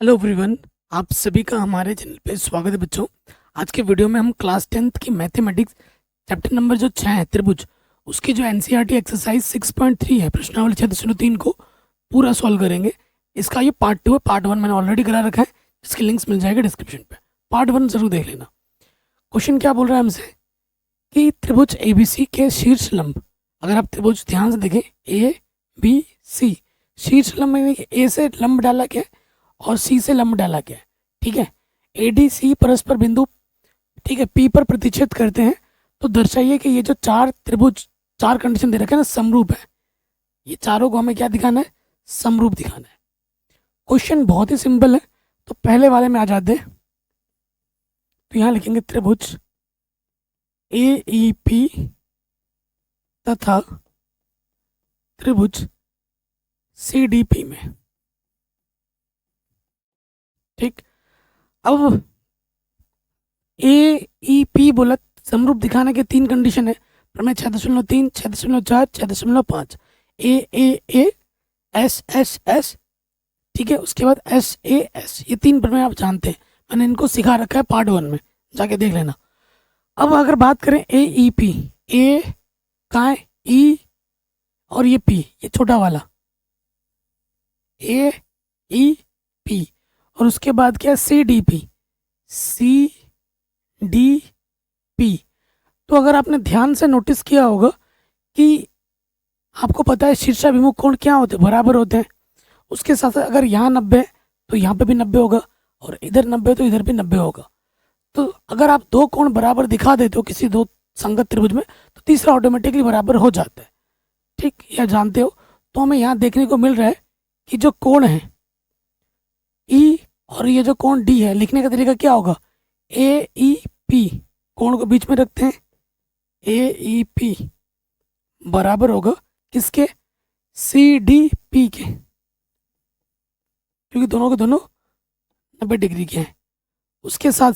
Hello everyone, आप सभी का हमारे चैनल पे स्वागत है बच्चों। आज के वीडियो में हम क्लास 10th की मैथमेटिक्स चैप्टर नंबर जो 6 है त्रिभुज, उसकी जो एनसीईआरटी एक्सरसाइज 6.3 है प्रश्नावली 6.3 को पूरा सॉल्व करेंगे। इसका ये पार्ट 2 है। पार्ट 1 मैंने ऑलरेडी करा रखा है, जिसकी लिंक्स मिल जाएगा डिस्क्रिप्शन पे। पार्ट 1 जरूर देख लेना। क्वेश्चन क्या बोल रहा है हमसे कि त्रिभुज ABC के शीर्ष लंब, अगर आप त्रिभुज ध्यान से देखें ABC, शीर्ष लंब में ए से लंब डाला गया और सी से लंब डाला गया, ठीक है। ADC परस्पर बिंदु, ठीक है, P पर प्रतिच्छेद करते हैं, तो दर्शाइए कि ये जो चार त्रिभुज, चार कंडीशन दे रखे हैं ना, समरूप है। ये चारों को हमें क्या दिखाना है? समरूप दिखाना है। क्वेश्चन बहुत ही सिंपल है, तो पहले वाले में आ जाते हैं। तो यहां लिखेंगे त्रिभुज AEP तथा त्रिभुज CDP में, ठीक। अब AEP बोला, समरूप दिखाने के तीन कंडीशन है। प्रमेय 6.3, 6.4, 6.5। A S, ठीक है। उसके बाद SAS, ये तीन प्रमेय आप जानते हैं, मैंने इनको सिखा रखा है पार्ट 1 में, जाके देख लेना। अब अगर बात करें AEP, A कहाँ है? E और ये P, ये छोटा वाला AEP, और उसके बाद क्या है? CDP, CDP। तो अगर आपने ध्यान से नोटिस किया होगा कि आपको पता है शीर्षाभिमुख कोण क्या होते हैं? बराबर होते हैं। उसके साथ साथ अगर यहाँ 90 है तो यहाँ पे भी 90 होगा, और इधर 90 है तो इधर भी 90 होगा। तो अगर आप दो कोण बराबर दिखा देते हो किसी दो संगत त्रिभुज में, तो तीसरा ऑटोमेटिकली बराबर हो जाता है, ठीक, यह जानते हो। तो हमें यहाँ देखने को मिल रहा है कि जो कोण है E और ये जो कोण D है, लिखने का तरीका क्या होगा? AEP, कोण को बीच में रखते हैं, AEP बराबर होगा किसके? CDP के, क्योंकि दोनों के दोनों 90 डिग्री के हैं। उसके साथ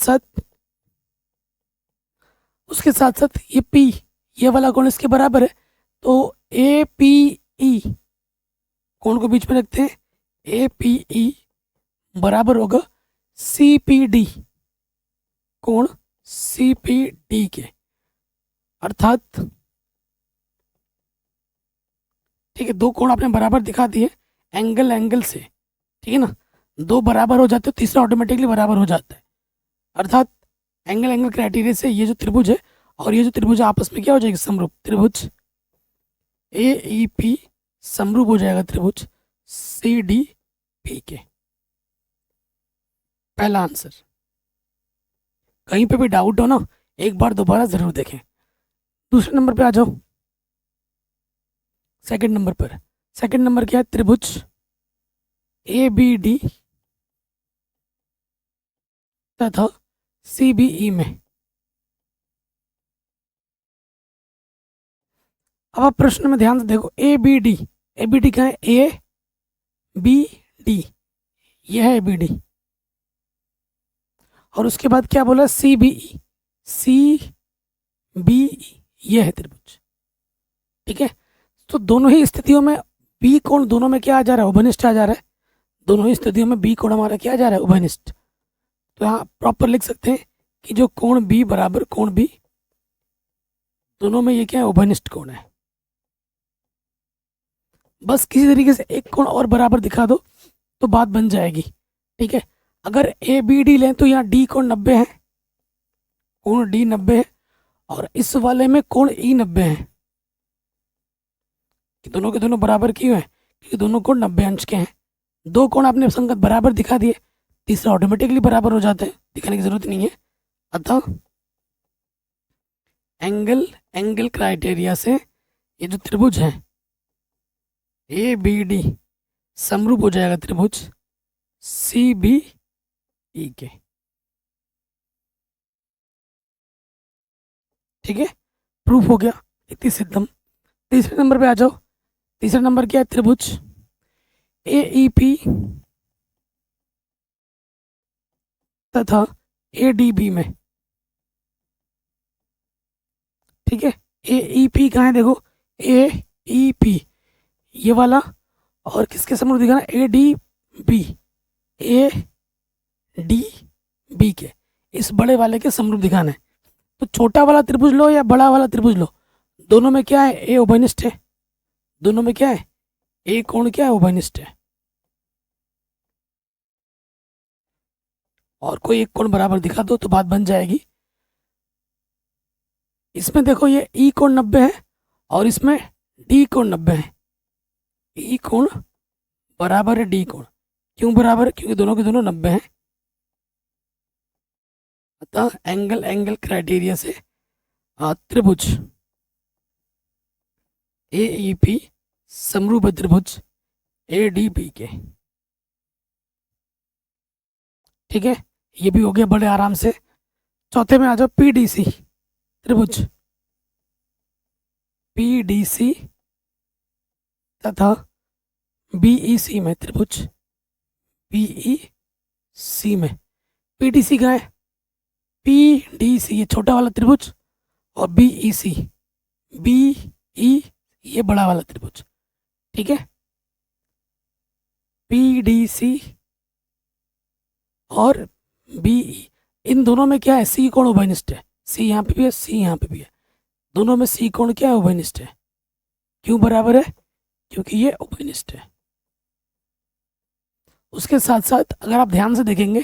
साथ ये P, ये वाला कोण इसके बराबर है, तो APE, कोण को बीच में रखते हैं, APE बराबर होगा CPD, कोण CPD के। अर्थात, ठीक है, दो कोण आपने बराबर दिखा दिए एंगल से, ठीक है ना। दो बराबर हो जाते तो तीसरा ऑटोमेटिकली बराबर हो जाता है। अर्थात एंगल क्राइटेरिया से ये जो त्रिभुज है और ये जो त्रिभुज है आपस में क्या हो जाएगी? समरूप। त्रिभुज AEP समरूप हो जाएगा त्रिभुज CDP के। पहला आंसर। कहीं पे भी डाउट हो ना, एक बार दोबारा जरूर देखें। दूसरे नंबर पे आ जाओ, सेकंड नंबर पर। सेकंड नंबर क्या है? त्रिभुज ABD तथा CBE में। अब आप प्रश्न में ध्यान से देखो, ABD क्या है? ABD, यह है ABD। और उसके बाद क्या बोला? CBE, यह है त्रिभुज, ठीक है। तो दोनों ही स्थितियों में बी कोण दोनों में क्या आ जा रहा है? उभयनिष्ठ आ जा रहा है। दोनों ही स्थितियों में बी कोण हमारा क्या आ जा रहा है? उभयनिष्ठ। तो यहाँ प्रॉपर लिख सकते हैं कि जो कोण बी बराबर कोण बी, दोनों में ये क्या है? उभयनिष्ठ कोण है। बस किसी तरीके से एक कोण और बराबर दिखा दो तो बात बन जाएगी, ठीक है। अगर ABD लें तो यहाँ D कोण 90 है, कोण D 90 है, और इस वाले में कोण E 90 है। कि दोनों के दोनों बराबर क्यों है? क्योंकि दोनों कोण 90 अंश के हैं। दो कोण आपने संगत बराबर दिखा दिए, तीसरा ऑटोमेटिकली बराबर हो जाते हैं, दिखाने की जरूरत नहीं है। अतः एंगल क्राइटेरिया से ये जो त्रिभुज है ABD समरूप हो जाएगा त्रिभुज CBE के, ठीक है। प्रूफ हो गया, इतनी सिद्धम। तीसरे नंबर पे आ जाओ। तीसरा नंबर क्या है? त्रिभुज AEP तथा ADB में, ठीक है। AEP कहाँ है? देखो, AEP ये वाला, और किसके समरूप दिखाना? ADB, डी बी के, इस बड़े वाले के समरूप दिखाना है। तो छोटा वाला त्रिभुज लो या बड़ा वाला त्रिभुज लो, दोनों में क्या है, ए उभयनिष्ठ है। दोनों में क्या है, ए कोण क्या है, उभयनिष्ठ है। और कोई एक कोण बराबर दिखा दो तो बात बन जाएगी। इसमें देखो ये ई कोण 90 है और इसमें डी कोण 90 है। ई कोण बराबर है डी कोण, क्यों बराबर है, क्योंकि दोनों के दोनों 90 हैं। अतः एंगल क्राइटेरिया से त्रिभुज ए ई पी समरूप है त्रिभुज ए डी बी के। ठीक है, ये भी हो गया बड़े आराम से। चौथे में आ जाओ, पी डी सी त्रिभुज पी डी सी तथा बीई सी में त्रिभुज बीई सी में। पी डी सी क्या है, पी डी सी ये छोटा वाला त्रिभुज और बीई सी बीई ये बड़ा वाला त्रिभुज। ठीक है, पी डी सी और बीई, इन दोनों में क्या है, सी कोण उभयनिष्ठ है। सी यहाँ पे भी है, सी यहाँ पे भी है, दोनों में सी कोण क्या है, उभयनिष्ठ है। क्यों बराबर है, क्योंकि ये उभयनिष्ठ है। उसके साथ साथ अगर आप ध्यान से देखेंगे,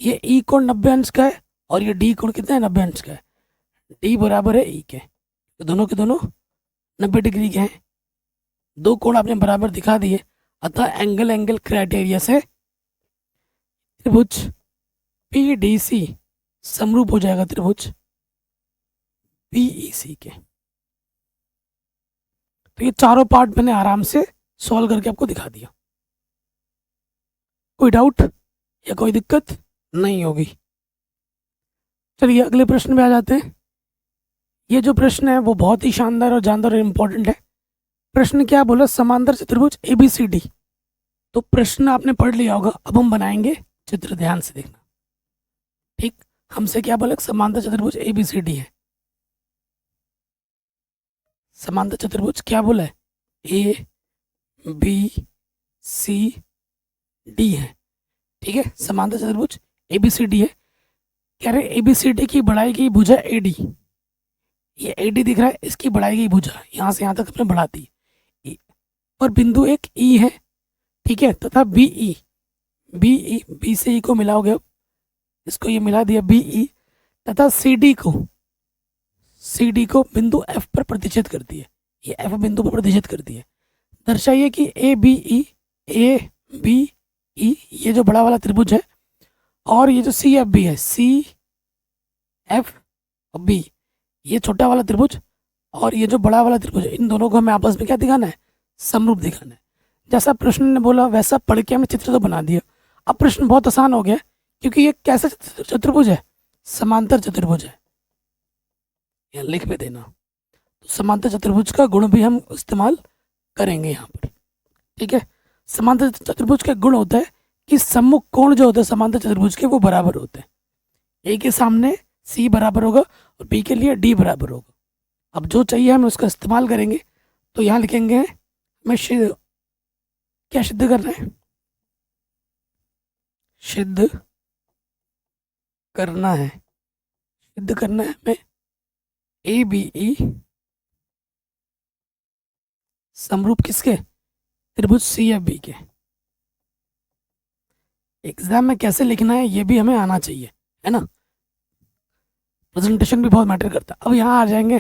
ये ई कोण 90 अंश का है और ये डी कोण कितना है, 90 अंश का है। डी बराबर है ई के, तो दोनों के दोनों 90 डिग्री के हैं। दो कोण आपने बराबर दिखा दिए, अतः एंगल क्राइटेरिया से त्रिभुज पी डी सी समरूप हो जाएगा त्रिभुज बीई सी के। तो ये चारों पार्ट मैंने आराम से सॉल्व करके आपको दिखा दिया। कोई डाउट या कोई दिक्कत नहीं होगी। चलिए अगले प्रश्न में आ जाते हैं। ये जो प्रश्न है वो बहुत ही शानदार और जानदार और इम्पोर्टेंट है। प्रश्न क्या बोला, समांतर चतुर्भुज ABCD। तो प्रश्न आपने पढ़ लिया होगा, अब हम बनाएंगे चित्र, ध्यान से देखना। ठीक, हमसे क्या बोला, समांतर चतुर्भुज ABCD है। समांतर चतुर्भुज क्या बोला है, ABCD है। ठीक है, समांतर चतुर्भुज ABCD है। कह रहे ABCD की बढ़ाई गई भुजा AD, ये AD दिख रहा है, इसकी बढ़ाई गई भुजा यहाँ से यहाँ तक अपने बढ़ाती है, और बिंदु एक E है। ठीक है, तथा BE B से E को मिलाओगे, इसको ये मिला दिया BE, तथा CD को बिंदु F पर प्रतिच्छेद करती है। ये F बिंदु पर प्रतिच्छेद करती है। दर्शाइए कि ABE ये जो बड़ा वाला त्रिभुज है और ये जो CFB है, CFB ये छोटा वाला त्रिभुज और ये जो बड़ा वाला त्रिभुज है, इन दोनों को हमें आपस में क्या दिखाना है, समरूप दिखाना है। जैसा प्रश्न ने बोला वैसा पढ़ के हमने चित्र तो बना दिया। अब प्रश्न बहुत आसान हो गया, क्योंकि ये कैसा चतुर्भुज है, समांतर चतुर्भुज है। यहाँ लिख पे देना, तो समांतर चतुर्भुज का गुण भी हम इस्तेमाल करेंगे यहाँ पर। ठीक है, समांतर चतुर्भुज का गुण होता है कि सम्मुख कोण जो होते हैं समांतर चतुर्भुज के वो बराबर होते हैं। ए के सामने सी बराबर होगा और बी के लिए डी बराबर होगा। अब जो चाहिए हम उसका इस्तेमाल करेंगे। तो यहाँ लिखेंगे हमें क्या सिद्ध करना है, सिद्ध करना है हमें ABE समरूप किसके, त्रिभुज CFB के। एग्जाम में कैसे लिखना है ये भी हमें आना चाहिए, है ना। प्रेजेंटेशन भी बहुत मैटर करता है। अब यहाँ आ जाएंगे,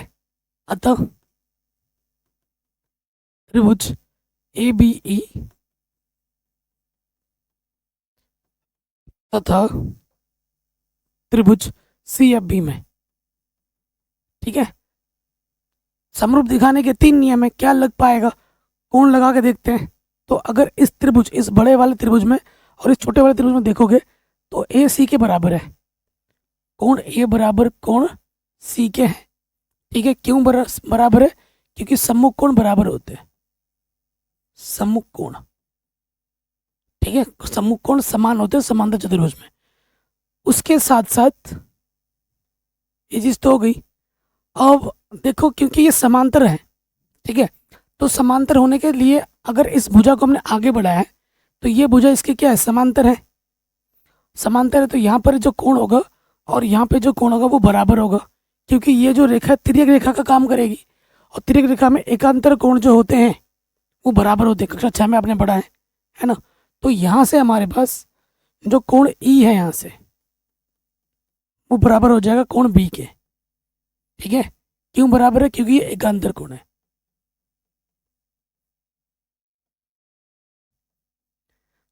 अतः त्रिभुज ABE तथा त्रिभुज CFB में। ठीक है, समरूप दिखाने के 3 नियम है। क्या लग पाएगा, कोण लगा के देखते हैं। तो अगर इस त्रिभुज, इस बड़े वाले त्रिभुज में और इस छोटे वाले त्रिभुज में देखोगे तो AC के बराबर है, कोण A बराबर कोण C के है। ठीक है, क्यों बराबर है, क्योंकि सम्मुख कोण बराबर होते हैं, सम्मुख कोण। ठीक है, सम्मुख कोण समान होते हैं समांतर चतुर्भुज में। उसके साथ साथ ये चीज तो हो गई। अब देखो, क्योंकि ये समांतर है, ठीक है, तो समांतर होने के लिए अगर इस भुजा को हमने आगे बढ़ाया है तो ये भुजा इसके क्या है, समांतर है। समांतर है तो यहाँ पर जो कोण होगा और यहाँ पे जो कोण होगा वो बराबर होगा, क्योंकि ये जो रेखा तिर्यक रेखा का काम करेगी, और तिर्यक रेखा में एकांतर कोण जो होते हैं वो बराबर होते हैं, कक्षा 6 में आपने पढ़ा है ना। तो यहाँ से हमारे पास जो कोण ई है यहाँ से वो बराबर हो जाएगा कोण बी के। ठीक है, क्यों बराबर है, क्योंकि ये एकांतर कोण है।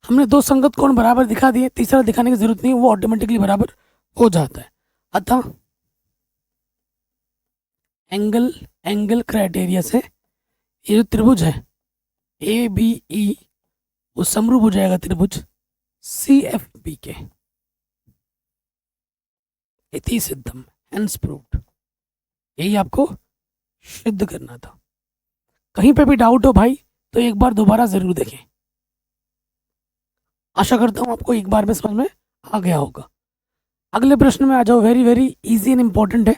हमने दो संगत कोण बराबर दिखा दिए, तीसरा दिखाने की जरूरत नहीं है, वो ऑटोमेटिकली बराबर हो जाता है। अतः एंगल क्राइटेरिया से ये जो त्रिभुज है ए बी ई वो समरूप हो जाएगा त्रिभुज सी एफ बी के। इति सिद्धम, हेंस प्रूव्ड। यही आपको सिद्ध करना था। कहीं पे भी डाउट हो भाई तो एक बार दोबारा जरूर देखें। आशा करता हूं आपको एक बार में समझ में आ गया होगा। अगले प्रश्न में आ जाओ, very very easy and important है।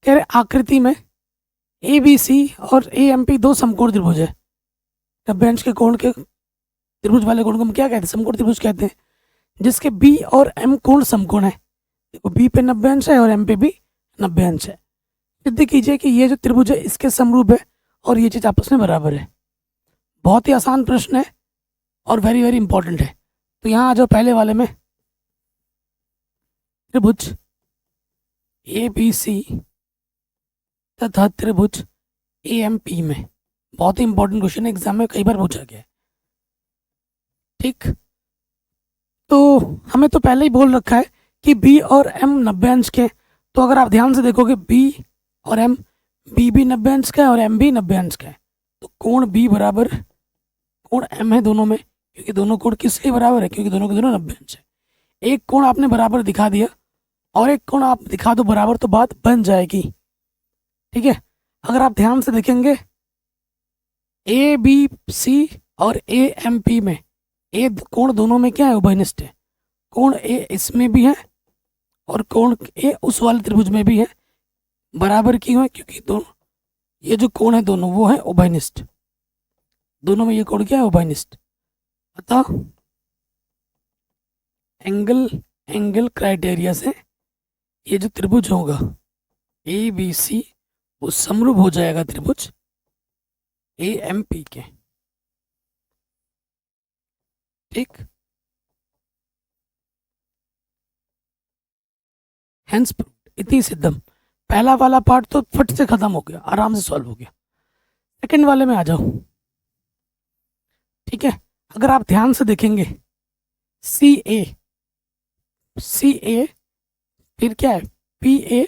कह रहे आकृति में ए बी सी और ए एम पी दो समकोण त्रिभुज है। नब्बे के कोण के त्रिभुज वाले कोण को हम क्या कहते हैं, समकोण त्रिभुज कहते हैं, जिसके बी और एम कोण समकोण है। देखो बी पे 90 अंश है और एम पे भी 90 अंश है। सिद्ध कीजिए कि ये जो त्रिभुज है इसके समरूप है और ये चीज आपस में बराबर है। बहुत ही आसान प्रश्न है और वेरी वेरी इंपॉर्टेंट है। तो यहाँ आ जाओ पहले वाले में, त्रिभुज ए बी सी तथा त्रिभुज ए एम पी में। बहुत ही इंपॉर्टेंट क्वेश्चन है, एग्जाम में कई बार पूछा गया है। ठीक, तो हमें तो पहले ही बोल रखा है कि बी और एम 90 अंश के। तो अगर आप ध्यान से देखोगे बी और एम, बी भी 90 अंश का है और एम भी 90 अंश का है। तो कोण बी बराबर कोण एम है दोनों में, क्योंकि दोनों कोण किस लिए बराबर है, क्योंकि दोनों के दोनों 90 अंश है। एक कोण आपने बराबर दिखा दिया और एक कोण आप दिखा दो बराबर तो बात बन जाएगी। ठीक है, अगर आप ध्यान से देखेंगे ए बी सी और ए एम पी में ए कोण दोनों में क्या है, उभयनिष्ठ है। कोण ए इसमें भी है और कोण ए उस वाले त्रिभुज में भी है। बराबर क्यों है, क्योंकि दोनों ये जो कोण है दोनों वो है उभयनिष्ठ। दोनों में ये कोण क्या है, उभयनिष्ठ। अतः एंगल क्राइटेरिया से ये जो त्रिभुज होगा ए बी सी वो समरूप हो जाएगा त्रिभुज ए एम पी के। ठीक, हेंस प्रूव्ड, इति सिद्धम। पहला वाला पार्ट तो फट से खत्म हो गया, आराम से सॉल्व हो गया। सेकंड वाले में आ जाओ। ठीक है, अगर आप ध्यान से देखेंगे सी ए फिर क्या है, पी ए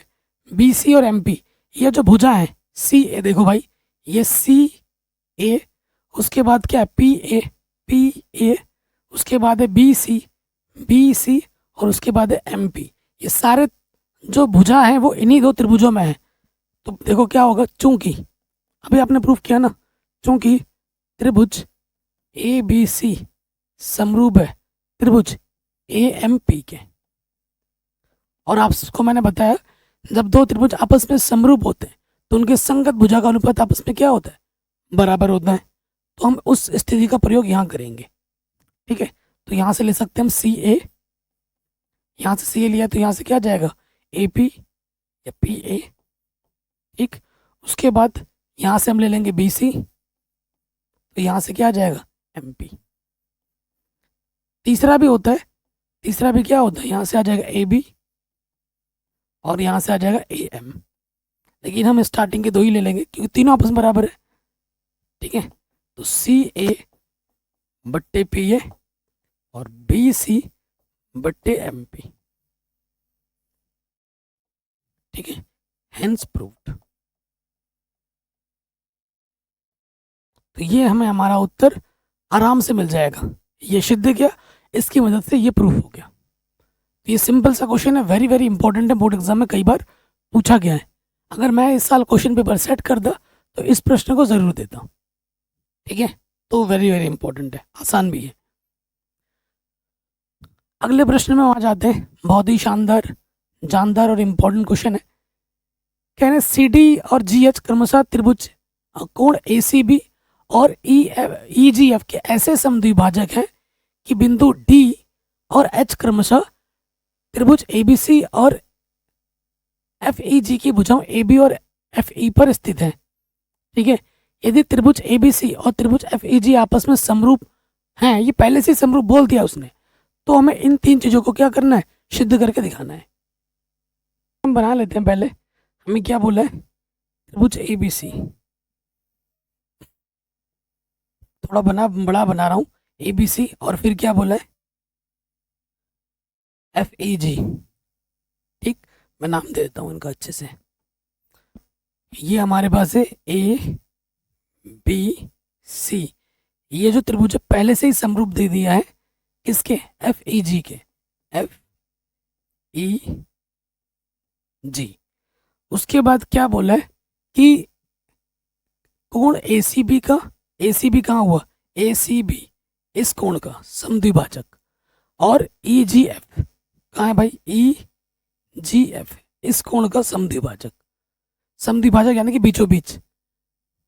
बी सी और एम पी, ये जो भुजा है सी ए, देखो भाई ये सी ए, उसके बाद क्या है पी ए, उसके बाद है बी सी और उसके बाद है एम पी। ये सारे जो भुजा है वो इन्हीं दो त्रिभुजों में है। तो देखो क्या होगा, चूंकि अभी आपने प्रूफ किया ना, चूंकि त्रिभुज ए बी सी समरूप है त्रिभुज ए एम पी के। और आपको मैंने बताया जब दो त्रिभुज आपस में समरूप होते हैं तो उनके संगत भुजा का अनुपात आपस में क्या होता है, बराबर होता है। तो हम उस स्थिति का प्रयोग यहाँ करेंगे। ठीक है, तो यहाँ से ले सकते हैं हम सी ए, यहाँ से सी ए लिया तो यहाँ से क्या जाएगा ए पी या पी ए। ठीक, उसके बाद यहाँ से हम ले लेंगे बी सी, तो यहाँ से क्या जाएगा एम पी। तीसरा भी होता है, तीसरा भी क्या होता है, यहाँ से आ जाएगा ए बी और यहाँ से आ जाएगा ए एम। लेकिन हम स्टार्टिंग के दो ही ले लेंगे क्योंकि तीनों आपस में बराबर है। ठीक है, तो सी ए बट्टे पी ए और बी सी बट्टे एम पी। ठीक है, हेंस प्रूव्ड। तो ये हमें हमारा उत्तर आराम से मिल जाएगा। ये सिद्ध किया, इसकी मदद से ये प्रूफ हो गया। तो ये सिंपल सा क्वेश्चन है, वेरी वेरी इंपॉर्टेंट है, बोर्ड एग्जाम में कई बार पूछा गया है। अगर मैं इस साल क्वेश्चन पेपर सेट कर दा तो इस प्रश्न को जरूर देता हूँ। ठीक है, तो वेरी वेरी इंपॉर्टेंट है, आसान भी है। अगले प्रश्न में वहां जाते हैं, बहुत ही शानदार जानदार और इम्पोर्टेंट क्वेश्चन है। कह रहे सी डी और जी एच क्रमशः त्रिभुज कोण ए सी बी और ई जी एफ के ऐसे समद्विभाजक हैं कि बिंदु डी और एच क्रमशः त्रिभुज एबीसी और एफ ई जी की भुजाओं ए बी और एफ ई पर स्थित है। ठीक है, यदि त्रिभुज एबीसी और त्रिभुज एफ ई जी आपस में समरूप हैं, ये पहले से ही समरूप बोल दिया उसने, तो हमें इन तीन चीजों को क्या करना है, सिद्ध करके दिखाना है। हम बना लेते हैं। पहले हमें क्या बोला है, त्रिभुज एबीसी, थोड़ा बड़ा बना रहा हूं, एबीसी, और फिर क्या बोला है, एफ ई जी। ठीक, मैं नाम दे देता हूं इनका अच्छे से। ये हमारे पास है ए बी सी, ये जो त्रिभुज है पहले से ही समरूप दे दिया है किसके, एफ ई जी के, एफ ई जी। उसके बाद क्या बोला है कि कोण ए सी बी का, ए सी बी कहाँ हुआ, ए सी बी, इस कोण का समद्विभाजक, और ई जी एफ कहाँ है भाई, ई जी एफ, इस कोण का समद्विभाजक, समद्विभाजक यानी कि बीचों बीच।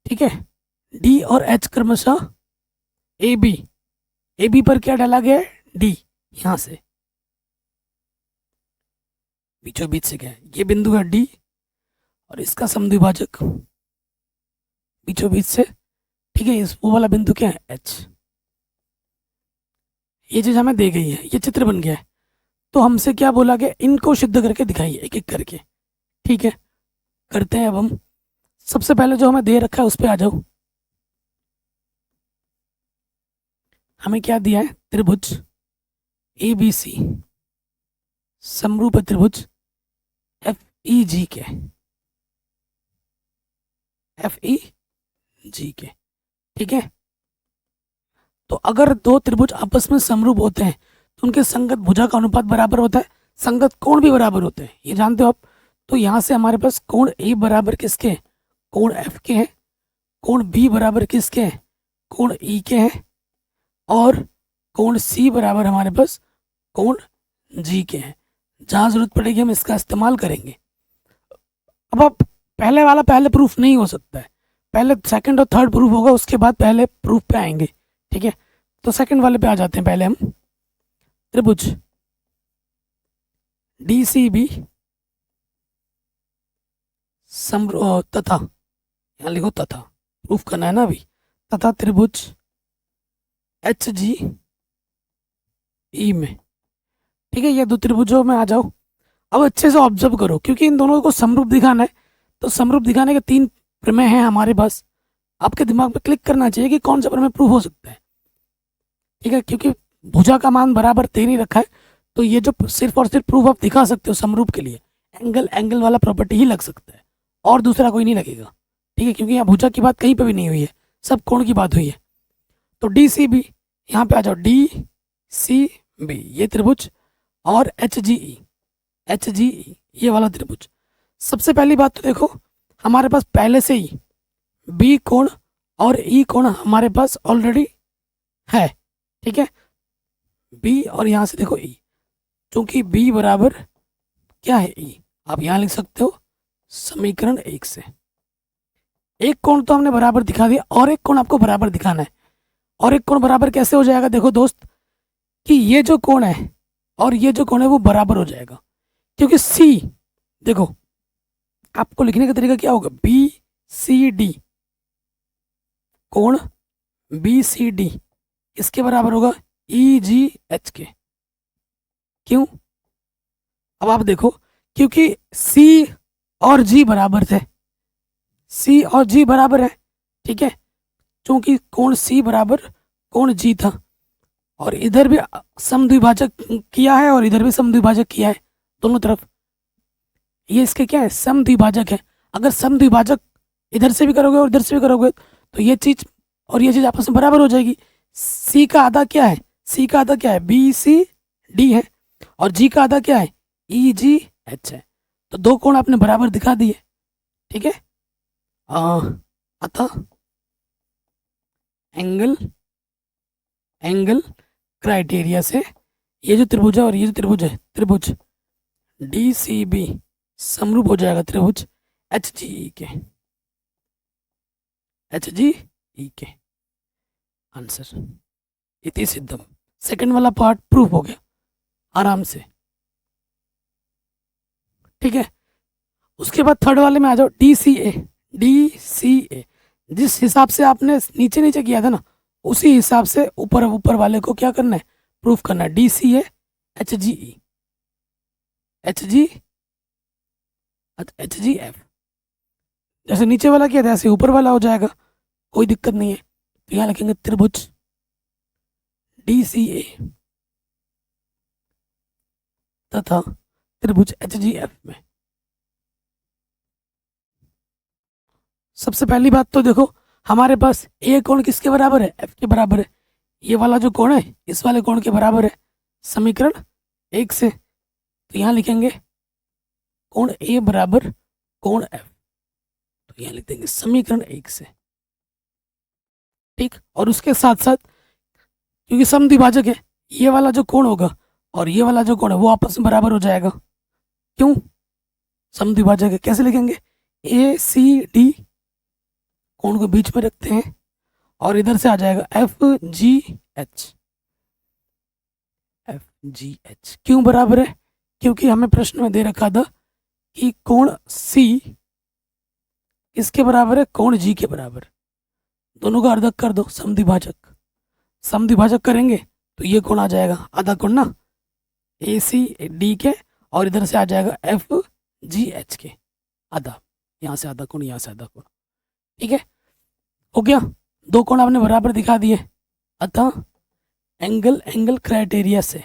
ठीक है, डी और एच क्रमशः ए बी पर क्या डाला गया है, डी, यहां से बीचों बीच से क्या है, ये बिंदु है डी और इसका समद्विभाजक बीचों बीच से। ठीक है, इस वो वाला बिंदु क्या है, एच। ये चीज हमें दे गई है, ये चित्र बन गया है, तो हमसे क्या बोला गया, इनको सिद्ध करके दिखाइए एक एक करके। ठीक है, करते हैं। अब हम सबसे पहले जो हमें दे रखा है उस पर आ जाओ। हमें क्या दिया है, त्रिभुज ए बी सी समरूप है त्रिभुज एफ ई जी के, एफ ई जी के। ठीक है, तो अगर दो त्रिभुज आपस में समरूप होते हैं तो उनके संगत भुजा का अनुपात बराबर होता है, संगत कोण भी बराबर होते हैं, ये जानते हो आप। तो यहाँ से हमारे पास कोण ए बराबर किसके, कोण एफ के हैं, कोण बी बराबर किसके हैं, कोण ई के हैं, और कोण सी बराबर हमारे पास कोण जी के हैं। जहाँ जरूरत पड़ेगी हम इसका इस्तेमाल करेंगे। अब आप पहले वाला पहले प्रूफ नहीं हो सकता है, पहले सेकंड और थर्ड प्रूफ होगा, उसके बाद पहले प्रूफ पे आएंगे। ठीक है, तो सेकंड वाले पे आ जाते हैं। पहले हम त्रिभुज डी सी बी तथा, यहाँ लिखो तथा, प्रूफ करना है ना अभी, तथा त्रिभुज एच जी ई में। ठीक है, ये दो त्रिभुजों में आ जाओ। अब अच्छे से ऑब्जर्व करो, क्योंकि इन दोनों को समरूप दिखाना है, तो समरूप दिखाने के तीन प्रमेय हैं हमारे पास। आपके दिमाग में क्लिक करना चाहिए कि कौन सा प्रमेय प्रूफ हो सकता है। ठीक है, क्योंकि भुजा का मान बराबर दे नहीं रखा है, तो ये जो सिर्फ और सिर्फ प्रूफ आप दिखा सकते हो समरूप के लिए, एंगल वाला प्रॉपर्टी ही लग सकता है, और दूसरा कोई नहीं लगेगा। ठीक है, क्योंकि यहाँ भुजा की बात कहीं पर भी नहीं हुई है, सब कोण की बात हुई है। तो डी सी बी, यहाँ पे आ जाओ, डी सी बी ये त्रिभुज, और एच जी ई ये वाला त्रिभुज। सबसे पहली बात तो देखो, हमारे पास पहले से ही बी कोण और ई कोण हमारे पास ऑलरेडी है। ठीक है, बी और यहाँ से देखो ई, चूंकि बी बराबर क्या है, ई, आप यहाँ लिख सकते हो समीकरण 1 से। एक कोण तो हमने बराबर दिखा दिया, और एक कोण आपको बराबर दिखाना है। और एक कोण बराबर कैसे हो जाएगा, देखो दोस्त, कि ये जो कोण है और ये जो कोण है वो बराबर हो जाएगा, क्योंकि सी, देखो आपको लिखने का तरीका क्या होगा, बी सी डी, कोण बी सी डी इसके बराबर होगा ई जी एच के। क्यों, अब आप देखो, क्योंकि सी और जी बराबर थे, सी और जी बराबर है। ठीक है, क्योंकि कोण सी बराबर कोण जी था, और इधर भी समद्विभाजक किया है और इधर भी समद्विभाजक किया है, दोनों तरफ ये इसके क्या है, समद्विभाजक है। अगर समद्विभाजक इधर से भी करोगे और इधर से भी करोगे तो ये चीज और ये चीज आपस में बराबर हो जाएगी। सी का आधा क्या है, सी का आधा क्या है, बी सी डी है, और जी का आधा क्या है, ई जी एच है। तो दो कोण आपने बराबर दिखा दिए। ठीक है, अतः एंगल क्राइटेरिया से ये जो त्रिभुज है और ये जो त्रिभुज है, त्रिभुज डी सी बी समरूप हो जाएगा त्रिभुज एच जी ई के, एच जी ई के। आंसर इति सिद्धम। सेकंड वाला पार्ट प्रूफ हो गया आराम से, ठीक है। उसके बाद थर्ड वाले में आ जाओ, डी सी ए। डी सी ए जिस हिसाब से आपने नीचे नीचे किया था ना, उसी हिसाब से ऊपर ऊपर वाले को क्या करना है, प्रूफ करना है। D C A H G E H G F, जैसे नीचे वाला किया था ऐसे ऊपर वाला हो जाएगा, कोई दिक्कत नहीं है। तो यहाँ लिखेंगे त्रिभुज डी सी ए तथा त्रिभुज एच जी एफ में। सबसे पहली बात तो देखो, हमारे पास ए कोण किसके बराबर है, एफ के बराबर है। ये वाला जो कोण है इस वाले कोण के बराबर है समीकरण 1 से। तो यहाँ लिखेंगे कोण ए बराबर कोण एफ, तो यहाँ लिख देंगे समीकरण 1 से, ठीक। और उसके साथ साथ क्योंकि समद्विभाजक है, ये वाला जो कोण होगा और ये वाला जो कोण है वो आपस में बराबर हो जाएगा। क्यों, समद्विभाजक है। कैसे लिखेंगे, ए सी डी कोण को बीच में रखते हैं और इधर से आ जाएगा F G H. F G H क्यों बराबर है, क्योंकि हमें प्रश्न में दे रखा था कि कोण सी किसके बराबर है, कोण जी के बराबर। दोनों का अर्धक कर दो, समद्विभाजक। समद्विभाजक करेंगे तो ये कोण आ जाएगा आधा कोण ना, ए सी डी के, और इधर से आ जाएगा एफ जी एच के आधा। यहाँ से आधा कोण, यहाँ से आधा कोण, ठीक है। हो गया, दो कोण आपने बराबर दिखा दिए। अतः एंगल क्राइटेरिया से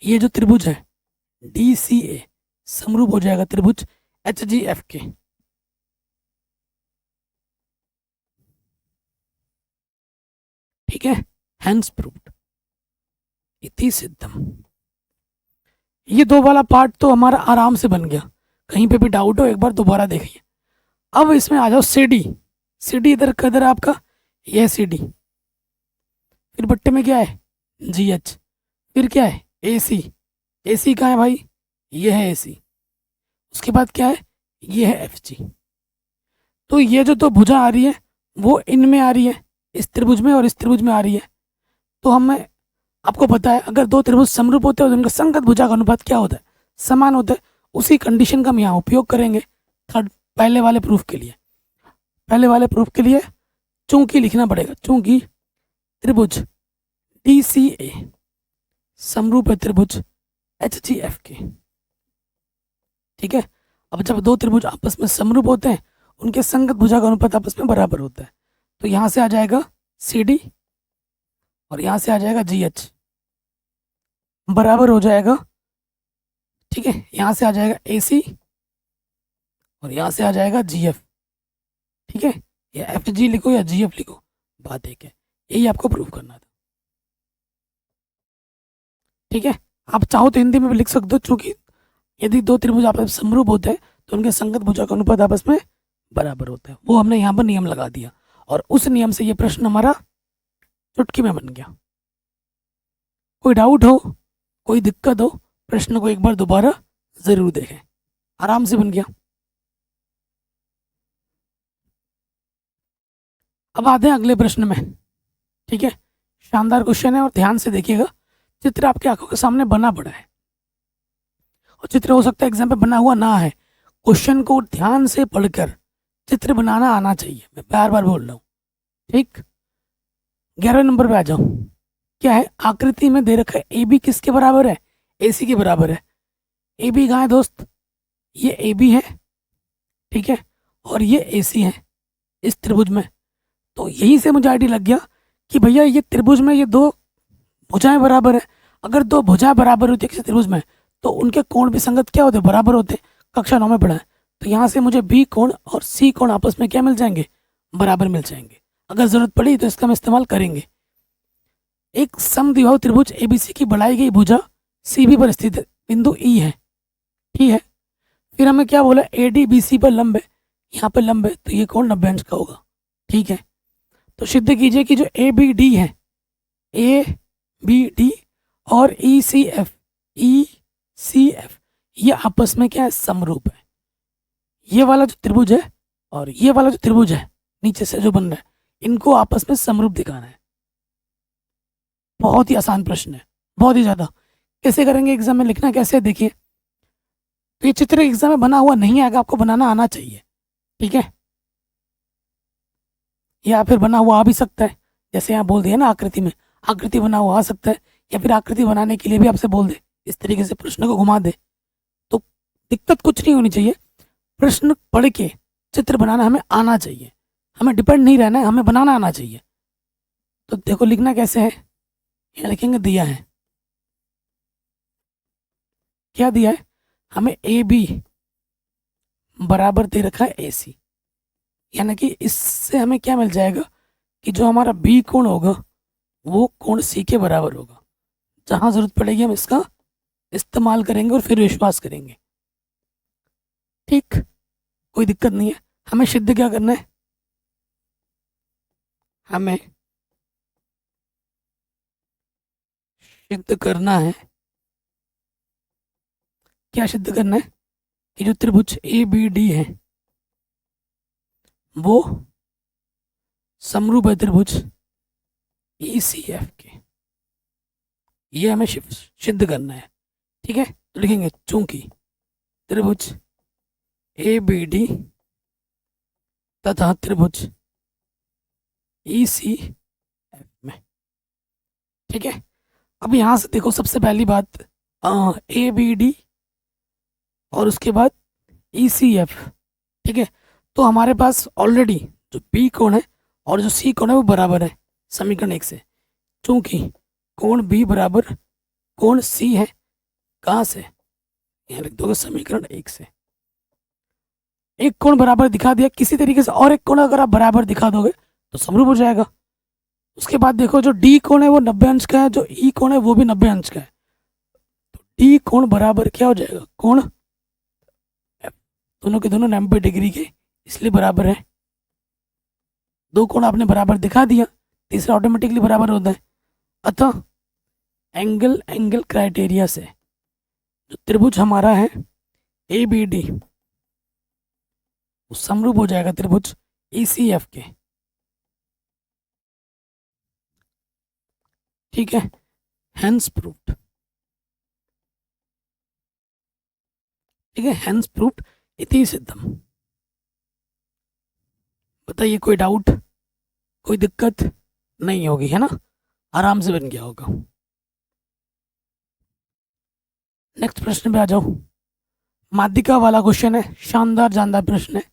ये जो त्रिभुज है डी सी ए समरूप हो जाएगा त्रिभुज एच जी एफ के। ठीक है, हैंस प्रूव्ड इति सिद्धम। ये दो वाला पार्ट तो हमारा आराम से बन गया, कहीं पे भी डाउट हो एक बार दोबारा देखिए। अब इसमें आ जाओ सी डी। सी डी इधर किधर आपका, यह सी डी, फिर बट्टे में क्या है जी एच, फिर क्या है ए सी। ए सी कहाँ है भाई, ये है ए सी। उसके बाद क्या है, ये है एफ जी। तो ये जो दो भुजा आ रही है वो इनमें आ रही है, इस त्रिभुज में और इस त्रिभुज में आ रही है। तो हमें आपको पता है अगर दो त्रिभुज समरूप होते हैं तो उनका संगत भुजा का अनुपात क्या होता है, समान होता है। उसी कंडीशन का हम यहाँ उपयोग करेंगे पहले वाले प्रूफ के लिए। पहले वाले प्रूफ के लिए चूंकि लिखना पड़ेगा, चूंकि त्रिभुज डी सी ए समरूप है त्रिभुज एच जी एफ के। ठीक है, अब जब दो त्रिभुज आपस में समरूप होते हैं उनके संगत भुजा का अनुपात आपस में बराबर होता है। तो यहाँ से आ जाएगा सी डी और यहाँ से आ जाएगा जी एच, बराबर हो जाएगा। ठीक है, यहाँ से आ जाएगा ए सी और यहाँ से आ जाएगा जी एफ। ठीक है, या एफ जी लिखो या जी एफ लिखो, बात एक है, यही आपको प्रूव करना था। ठीक है, आप चाहो तो हिंदी में भी लिख सकते हो, चूंकि यदि दो त्रिभुज आपस में समरूप होते हैं तो उनके संगत भुजा का अनुपात आपस में बराबर होता है। वो हमने यहाँ पर नियम लगा दिया और उस नियम से ये प्रश्न हमारा चुटकी में बन गया। कोई डाउट हो, कोई दिक्कत हो, प्रश्न को एक बार दोबारा जरूर देखें, आराम से बन गया। अब आते हैं अगले प्रश्न में। ठीक है, शानदार क्वेश्चन है और ध्यान से देखिएगा। चित्र आपकी आंखों के सामने बना पड़ा है और चित्र हो सकता है एग्जाम पे बना हुआ ना है। क्वेश्चन को ध्यान से पढ़कर चित्र बनाना आना चाहिए, मैं बार बार बोल रहा हूँ। ठीक, 11वें नंबर पे आ जाओ। क्या है, आकृति में दे रखा है ए बी किसके बराबर है, ए सी के बराबर है। ए बी कहाँ है दोस्त, ये ए बी है, ठीक है, और ये ए सी है इस त्रिभुज में। तो यहीं से मुझे आइडिया लग गया कि भैया ये त्रिभुज में ये दो भुजाएं बराबर है। अगर दो भुजाएं बराबर होती है किसी त्रिभुज में तो उनके कोण भी संगत क्या होते हैं, बराबर होते हैं। कक्षा 9 में पढ़ा है। तो यहाँ से मुझे बी कोण और सी कोण आपस में क्या मिल जाएंगे, बराबर मिल जाएंगे। अगर जरूरत पड़ी तो इसका हम इस्तेमाल करेंगे। एक समद्विबाहु त्रिभुज एबीसी की बढ़ाई गई भुजा सी बी पर स्थित बिंदु ई है, ठीक है। फिर हमें क्या बोला, ए डी बी सी पर लंब है, यहाँ पर लंब है, तो ये कोण 90 अंश का होगा। ठीक है, तो सिद्ध कीजिए कि जो ए बी डी है, ए बी डी और ई सी एफ ये आपस में क्या है, समरूप है। ये वाला जो त्रिभुज है और ये वाला जो त्रिभुज है नीचे से जो बन रहा है, इनको आपस में समरूप दिखाना है। बहुत ही आसान प्रश्न है, बहुत ही ज़्यादा। कैसे करेंगे एग्जाम में, लिखना कैसे है देखिए। तो ये चित्र एग्जाम में बना हुआ नहीं आएगा, आपको बनाना आना चाहिए, ठीक है। या फिर बना हुआ आ भी सकता है, जैसे यहाँ बोल दिया ना आकृति में, आकृति बना हुआ आ सकता है, या फिर आकृति बनाने के लिए भी आपसे बोल दे, इस तरीके से प्रश्न को घुमा दे, तो दिक्कत कुछ नहीं होनी चाहिए। प्रश्न पढ़ के चित्र बनाना हमें आना चाहिए, हमें डिपेंड नहीं रहना है, हमें बनाना आना चाहिए। तो देखो लिखना कैसे है, यहाँ लिखेंगे दिया है, क्या दिया है हमें, ए बी बराबर दे रखा है ए सी, यानी कि इससे हमें क्या मिल जाएगा कि जो हमारा बी कोण होगा वो कोण सी के बराबर होगा। जहां जरूरत पड़ेगी हम इसका इस्तेमाल करेंगे और फिर विश्वास करेंगे, ठीक, कोई दिक्कत नहीं है। हमें सिद्ध क्या करना है, हमें सिद्ध करना है, क्या सिद्ध करना है कि जो त्रिभुज ए बी डी है वो समरूप है त्रिभुज ई सी एफ के, ये हमें सिद्ध करना है, ठीक है। तो लिखेंगे चूंकि त्रिभुज ए बी डी तथा त्रिभुज ई सी एफ में, ठीक है। अब यहां से देखो सबसे पहली बात, ए बी डी और उसके बाद ई सी एफ, ठीक है। तो हमारे पास ऑलरेडी जो बी कोण है और जो सी कोण है वो बराबर है समीकरण 1 से, चूंकि कोण बी बराबर कोण सी है, कहाँ से, यहाँ लिख दोगे समीकरण 1 से। एक कोण बराबर दिखा दिया, किसी तरीके से और एक कोण अगर आप बराबर दिखा दोगे तो समरूप हो जाएगा। उसके बाद देखो जो डी कोण है वो 90 अंश का है, जो ई कोण है वो भी 90 अंश का है, तो डी कोण बराबर क्या हो जाएगा, कोण दोनों के दोनों 90 डिग्री के, इसलिए बराबर है। दो कोण आपने बराबर दिखा दिया, तीसरा ऑटोमेटिकली बराबर होता है। अतः एंगल एंगल क्राइटेरिया से जो त्रिभुज हमारा है ए बी डी वो समरूप हो जाएगा त्रिभुज ई सी एफ के, ठीक है। हेंस प्रूव्ड, ठीक है, हेंस प्रूव्ड इति सिद्धम। बताइए कोई डाउट, कोई दिक्कत नहीं होगी, है ना, आराम से बन गया होगा। नेक्स्ट प्रश्न पे आ जाओ, माध्यिका वाला क्वेश्चन है, शानदार जानदार प्रश्न है,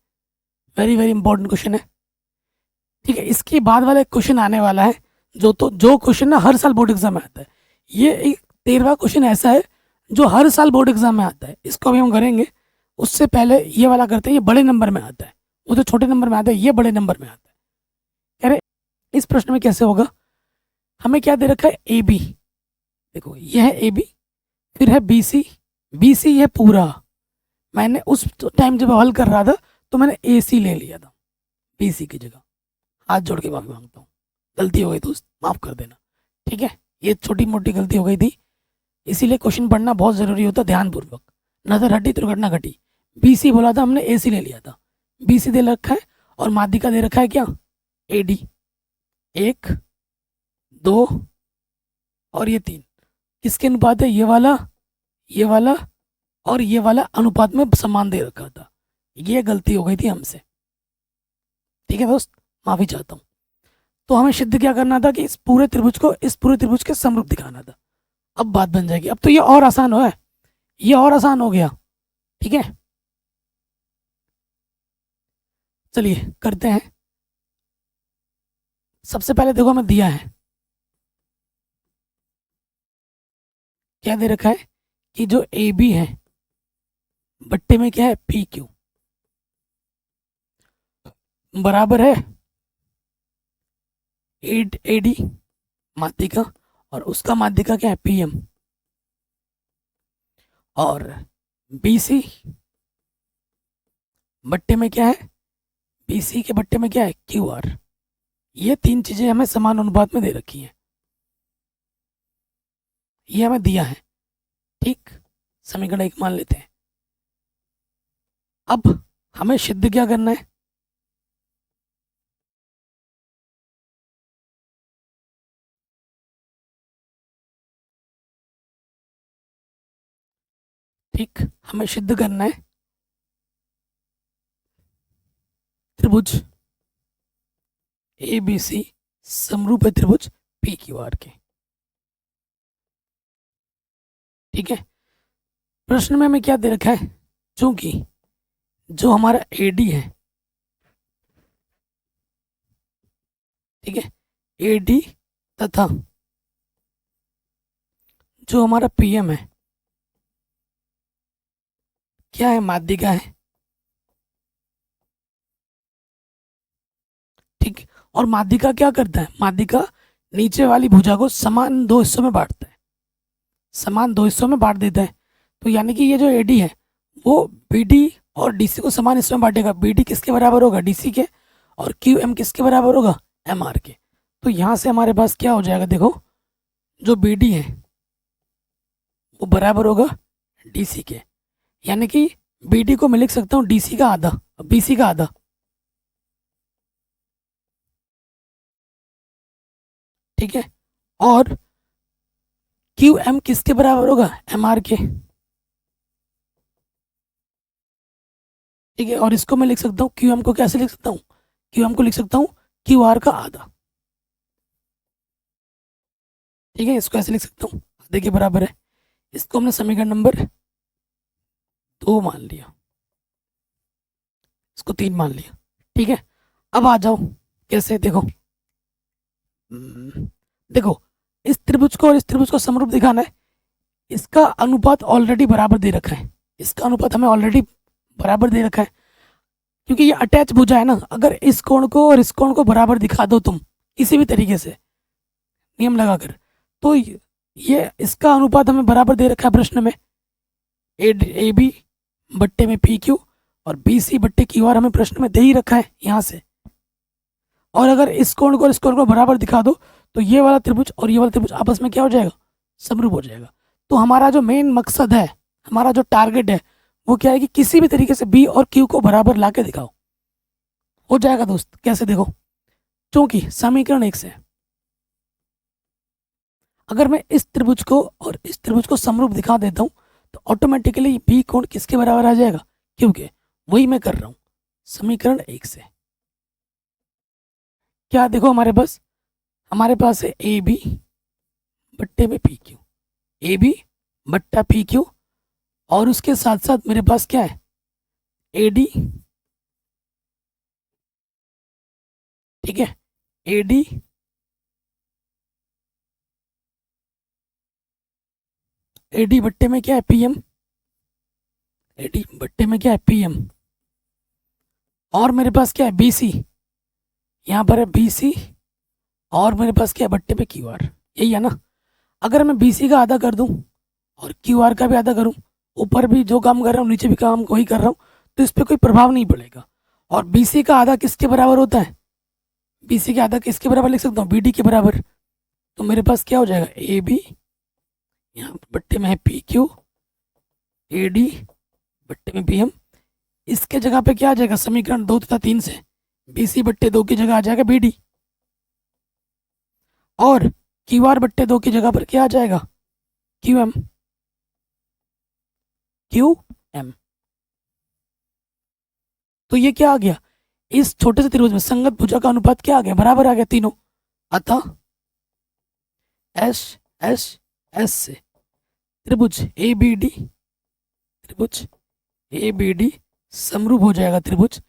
वेरी वेरी इंपॉर्टेंट क्वेश्चन है, ठीक है। इसके बाद वाला एक क्वेश्चन आने वाला है जो क्वेश्चन ना हर साल बोर्ड एग्जाम में आता है। ये एक 13वां क्वेश्चन ऐसा है जो हर साल बोर्ड एग्जाम में आता है, इसको अभी हम करेंगे। उससे पहले ये वाला करते हैं, ये बड़े नंबर में आता है, वो तो छोटे नंबर में आता है, ये बड़े नंबर में आता है। कह रहे इस प्रश्न में कैसे होगा, हमें क्या दे रखा है ए बी, देखो ये है ए बी, फिर है बी सी, बी सी है पूरा, मैंने उस टाइम जब हल कर रहा था तो मैंने ए सी ले लिया था बी सी की जगह, हाथ जोड़ के माफी मांगता हूँ, गलती हो गई तो माफ कर देना, ठीक है। ये छोटी मोटी गलती हो गई थी, इसीलिए क्वेश्चन पढ़ना बहुत जरूरी होता, ध्यानपूर्वक, नजर हटी दुर्घटना घटी। बी सी बोला था हमने, ए सी ले लिया था, बी सी दे रखा है और माध्यिका दे रखा है क्या, ए डी, 1 2 और ये 3, किसके अनुपात है, ये वाला और ये वाला अनुपात में समान दे रखा था, ये गलती हो गई थी हमसे, ठीक है दोस्त, माफी चाहता हूँ। तो हमें सिद्ध क्या करना था कि इस पूरे त्रिभुज के समरूप दिखाना था। अब बात बन जाएगी, अब तो ये और आसान हो है, ये और आसान हो गया, ठीक है। चलिए करते हैं। सबसे पहले देखो हमें दिया है, क्या दे रखा है कि जो ए बी है बट्टे में क्या है पी क्यू बराबर है ए डी माध्यिका, और उसका माध्यिका क्या है पी एम, और बी सी बट्टे में क्या है, बी सी के बट्टे में क्या है क्यू आर। ये 3 चीजें हमें समान अनुपात में दे रखी हैं, ये हमें दिया है, ठीक, समीकरण 1 मान लेते हैं। अब हमें सिद्ध क्या करना है, ठीक, हमें सिद्ध करना है त्रिभुज ए बी सी समरूप है त्रिभुज पी क्यू आर के। ठीक है, प्रश्न में हमें क्या दे रखा है, चूंकि जो हमारा एडी है, ठीक है, एडी तथा जो हमारा पीएम है क्या है, माध्यिका है। ठीक, और माध्यिका क्या करता है, माध्यिका नीचे वाली भुजा को समान दो हिस्सों में बांटता है, समान दो हिस्सों में बांट देता है। तो यानी कि ये जो एडी है वो बीडी और डीसी को समान हिस्सों में बांटेगा। बीडी किसके बराबर होगा, डीसी के, और क्यू एम किसके बराबर होगा, एम आर के। तो यहाँ से हमारे पास क्या हो जाएगा, देखो जो बीडी है वो बराबर होगा डीसी के, यानी कि बीडी को मैं लिख सकता हूँ डीसी का आधा, बीसी का आधा। ठीक है, और क्यू एम किसके बराबर होगा, एम आर के। ठीक है, और इसको मैं लिख सकता हूँ, क्यू एम को कैसे लिख सकता हूँ, क्यू एम को लिख सकता हूँ क्यू आर का आधा। ठीक है, इसको ऐसे लिख सकता हूँ, आधे के बराबर है। इसको हमने समीकरण नंबर 2 मान लिया, इसको 3 मान लिया। ठीक है, अब आ जाओ कैसे, देखो देखो इस त्रिभुज को और इस त्रिभुज को समरूप दिखाना है। इसका अनुपात ऑलरेडी बराबर दे रखा है, इसका अनुपात हमें ऑलरेडी बराबर दे रखा है, क्योंकि ये अटैच भुजा है ना। अगर इस कोण को और इस कोण को बराबर दिखा दो तुम किसी भी तरीके से नियम लगाकर, तो ये इसका अनुपात हमें बराबर दे रखा है प्रश्न में, ए बी बट्टे में पी क्यू और बी सी बट्टे क्यू आर हमें प्रश्न में दे ही रखा है यहाँ से। और अगर इस कोण को और इस कोण को बराबर दिखा दो तो ये वाला त्रिभुज और ये वाला त्रिभुज आपस में क्या हो जाएगा, समरूप हो जाएगा। तो हमारा जो मेन मकसद है, हमारा जो टारगेट है वो क्या है कि किसी भी तरीके से बी और क्यू को बराबर ला के दिखाओ। हो जाएगा दोस्त, कैसे देखो, क्योंकि समीकरण 1 से अगर मैं इस त्रिभुज को और इस त्रिभुज को समरूप दिखा देता हूं तो ऑटोमेटिकली बी कोण किसके बराबर आ जाएगा, क्योंकि वही मैं कर रहा हूं समीकरण 1 से। क्या देखो हमारे पास है ए बी बट्टे में पी क्यू, ए बी बट्टा पी क्यू, और उसके साथ साथ मेरे पास क्या है, ए डी। ठीक है, ए डी एडी बट्टे में क्या है, पीएम, एडी बट्टे में क्या है, पीएम। और मेरे पास क्या है, बीसी, यहाँ पर है बीसी, और मेरे पास क्या है बट्टे पे क्यू आर, यही है ना। अगर मैं बीसी का आधा कर दूं और क्यू आर का भी आधा करूं, ऊपर भी जो काम कर रहा हूँ नीचे भी काम वही कर रहा हूँ, तो इस पर कोई प्रभाव नहीं पड़ेगा। और बीसी का आधा किसके बराबर होता है, बीसी का आधा किसके बराबर लिख सकता हूँ, बीडी के बराबर। तो मेरे पास क्या हो जाएगा, ए बी, यहाँ बट्टे में है पी क्यू, ए डी बट्टे में पी एम। इसके जगह पे क्या आ जाएगा, समीकरण 2 तथा 3 से बीसी बट्टे 2 की जगह आ जाएगा बीडी, और क्यू आर बट्टे 2 की जगह पर क्या आ जाएगा, क्यू एम, क्यू एम। तो ये क्या आ गया, इस छोटे से त्रिभुज में संगत भुजा का अनुपात क्या आ गया, बराबर आ गया तीनों। अतः एस एस एस से त्रिभुज ए बी डी, त्रिभुज ए बी डी समरूप हो जाएगा त्रिभुज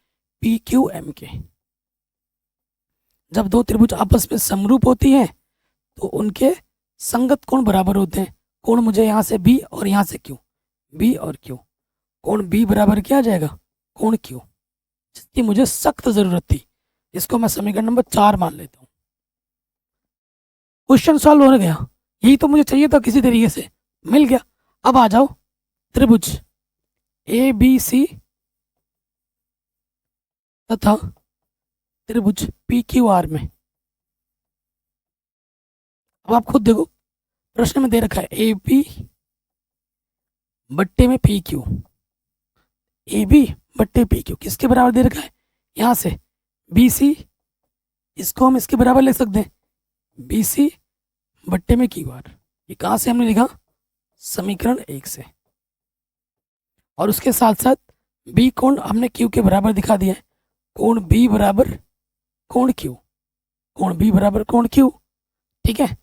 पी क्यू एम के। जब दो त्रिभुज आपस में समरूप होती हैं तो उनके संगत कोण बराबर होते हैं। कोण मुझे यहाँ से बी और यहाँ से क्यू, बी और क्यू, कोण बी बराबर क्या आ जाएगा, कोण क्यू, जिसकी मुझे सख्त जरूरत थी। इसको मैं समीकरण नंबर 4 मान लेता हूँ। क्वेश्चन सॉल्व हो गया, यही तो मुझे चाहिए था, किसी तरीके से मिल गया। अब आ जाओ त्रिभुज ए बी सी तथा त्रिभुज पी क्यू आर में। अब आप खुद देखो, प्रश्न में दे रखा है ए बी बट्टे में पी क्यू, ए बी बट्टे पी क्यू किसके बराबर दे रखा है, यहाँ से बी सी, इसको हम इसके बराबर लिख सकते हैं बी सी बट्टे में क्यू आर। ये कहाँ से हमने लिखा, समीकरण 1 से। और उसके साथ साथ बी कोण हमने क्यू के बराबर दिखा दिया है, कोण बी बराबर कोण क्यू, कोण बी बराबर कोण क्यू। ठीक है,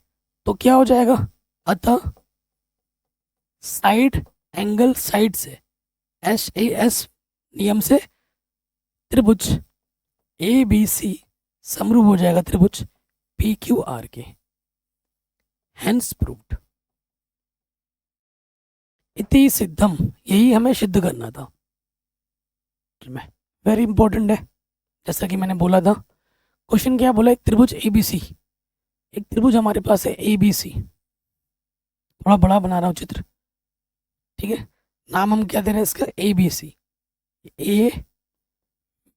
तो क्या हो जाएगा, अतः साइड एंगल साइड से SAS नियम से त्रिभुज ABC समरूप हो जाएगा त्रिभुज PQR के। Hence proved. इति सिद्धम, यही हमें सिद्ध करना था। वेरी इंपॉर्टेंट है, जैसा कि मैंने बोला था। क्वेश्चन क्या बोला, एक त्रिभुज ABC, एक त्रिभुज हमारे पास है ABC, थोड़ा बड़ा बना रहा हूँ चित्र। ठीक है, नाम हम क्या दे रहे हैं इसका, ABC,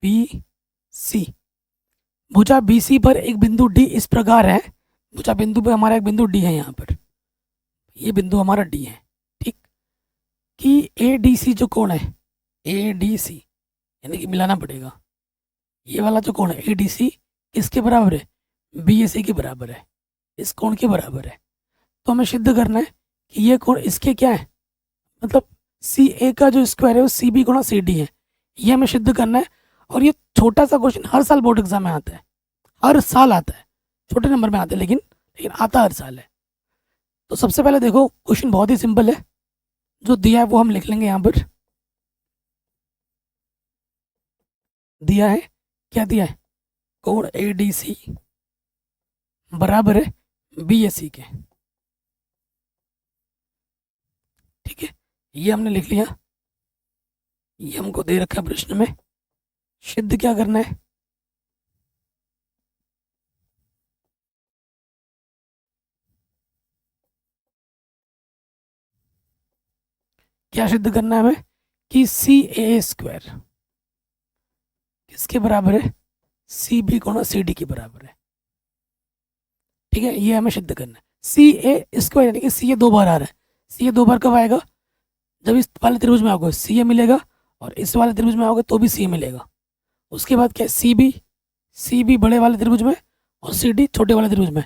ABC। भुजा BC पर एक बिंदु D इस प्रकार है, भुजा बिंदु पे हमारा एक बिंदु D है, यहाँ पर ये बिंदु हमारा D है। ठीक, कि ADC जो कोण है, ADC यानी कि मिलाना पड़ेगा, ये वाला जो कोण है ADC किसके बराबर है, BAC के बराबर है, इस कोण के बराबर है। तो हमें सिद्ध करना है कि ये कोण इसके क्या है, मतलब CA का जो स्क्वायर है वो CB गुणा CD है, ये हमें सिद्ध करना है। और ये छोटा सा क्वेश्चन हर साल बोर्ड एग्जाम में आता है, हर साल आता है, छोटे नंबर में आता है लेकिन आता हर साल है। तो सबसे पहले देखो, क्वेश्चन बहुत ही सिंपल है, जो दिया है वो हम लिख लेंगे। यहाँ पर दिया है, क्या दिया है, कोण ADC बराबर है BAC के। ठीक है, ये हमने लिख लिया, ये हमको दे रखा है प्रश्न में। सिद्ध क्या करना है, क्या सिद्ध करना है हमें, कि CA स्क्वायर किसके बराबर है, CB गुणा CD के बराबर है। ठीक है, ये हमें सिद्ध करना है। CA स्क्वायर यानी कि CA दो बार आ रहा है, CA दो बार कब आएगा, जब इस वाले त्रिभुज में आओगे CA मिलेगा, और इस वाले त्रिभुज में आओगे तो भी CA मिलेगा। उसके बाद क्या है, CB बड़े वाले त्रिभुज में और CD छोटे वाले त्रिभुज में,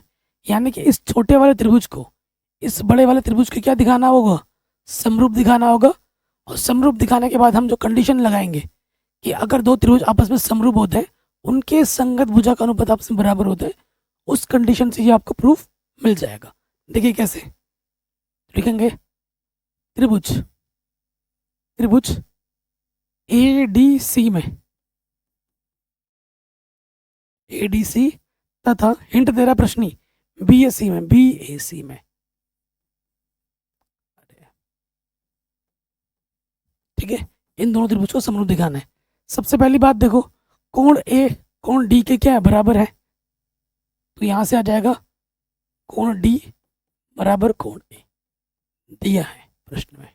यानी कि इस छोटे वाले त्रिभुज को इस बड़े वाले त्रिभुज को क्या दिखाना होगा, समरूप दिखाना होगा। और समरूप दिखाने के बाद हम जो कंडीशन लगाएंगे कि अगर दो त्रिभुज आपस में समरूप होते हैं, उनके संगत भुजा का अनुपात आपस में बराबर होता है, उस कंडीशन से ये आपको प्रूफ मिल जाएगा। देखिए कैसे लिखेंगे, त्रिभुज त्रिभुज ADC में, ADC तथा हिंट दे रहा प्रश्नी BAC में। ठीक है, इन दोनों त्रिभुज को समरूप दिखाना है। सबसे पहली बात देखो, कोण A कोण D के क्या है, बराबर है, तो यहां से आ जाएगा कोण D बराबर कोण A, दिया है प्रश्न में।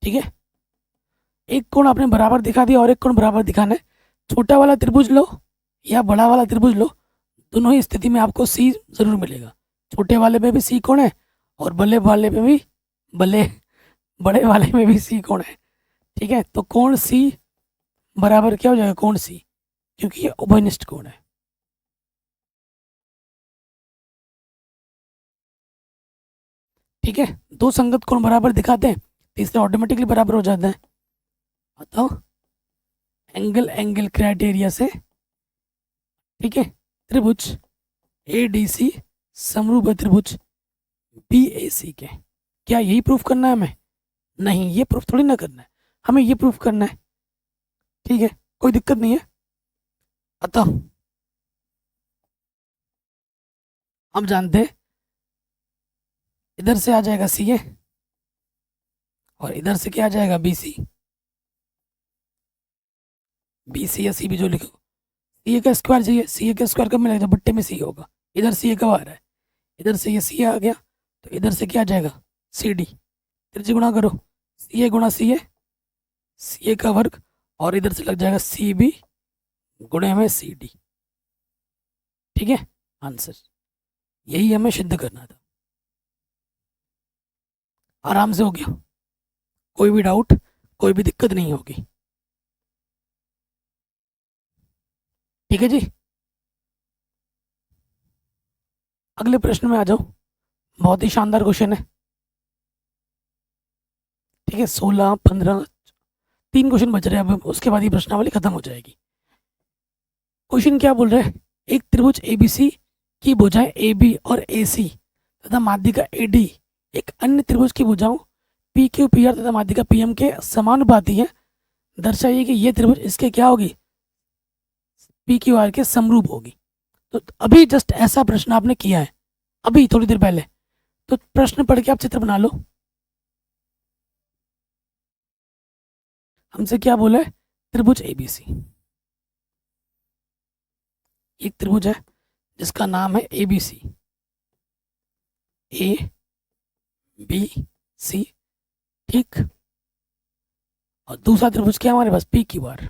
ठीक है, एक कोण आपने बराबर दिखा दिया और एक कोण बराबर दिखाना है। छोटा वाला त्रिभुज लो या बड़ा वाला त्रिभुज लो, दोनों ही स्थिति में आपको C जरूर मिलेगा। छोटे वाले में भी C कोण है और बड़े वाले में भी बड़े वाले में भी C कोण है। ठीक है, तो कोण C बराबर क्या हो जाएगा, कोण C, क्योंकि ये उभयनिष्ठ कोण है। ठीक है, दो संगत कोण बराबर दिखाते हैं, तीसरे ऑटोमेटिकली बराबर हो जाते हैं। अतः एंगल एंगल क्राइटेरिया से, ठीक है, त्रिभुज ADC समरूप है त्रिभुज BAC के। क्या यही प्रूफ करना है हमें, नहीं, ये प्रूफ थोड़ी ना करना है, हमें ये प्रूफ करना है। ठीक है, कोई दिक्कत नहीं है। अतः हम जानते हैं इधर से आ जाएगा CA और इधर से क्या आ जाएगा BC या CB जो लिखो। CA का स्क्वायर चाहिए, CA का स्क्वायर कब मिलेगा, जब बट्टे में C होगा। इधर CA कब आ रहा है, इधर से ये CA आ गया, तो इधर से क्या आ जाएगा CD, त्रिज्या गुणा करो, CA गुणा CA का वर्ग, और इधर से लग जाएगा CB गुणे में CD। ठीक है, आंसर यही हमें सिद्ध करना था। आराम से हो गया, कोई भी डाउट, कोई भी दिक्कत नहीं होगी। ठीक है जी, अगले प्रश्न में आ जाओ। बहुत ही शानदार क्वेश्चन है। ठीक है, 16, 15, 3 क्वेश्चन बच रहे हैं अब, उसके बाद ये प्रश्नावली खत्म हो जाएगी। क्वेश्चन क्या बोल रहे हैं, एक त्रिभुज एबीसी की भुजाएं ए बी और ए सी तथा माध्यिका ए डी एक अन्य त्रिभुज की भुजाओं पी क्यू पी आर तथा माध्यिका पी एम के समानुपाती है। दर्शाइए कि ये त्रिभुज इसके क्या होगी, पी क्यू आर के समरूप होगी। तो अभी जस्ट ऐसा प्रश्न आपने किया है अभी थोड़ी देर पहले, तो प्रश्न पढ़ के आप चित्र बना लो। हमसे क्या बोला है, त्रिभुज एबीसी, एक त्रिभुज है जिसका नाम है एबीसी, ए बी सी, ठीक। और दूसरा त्रिभुज क्या हमारे पास, P Q R.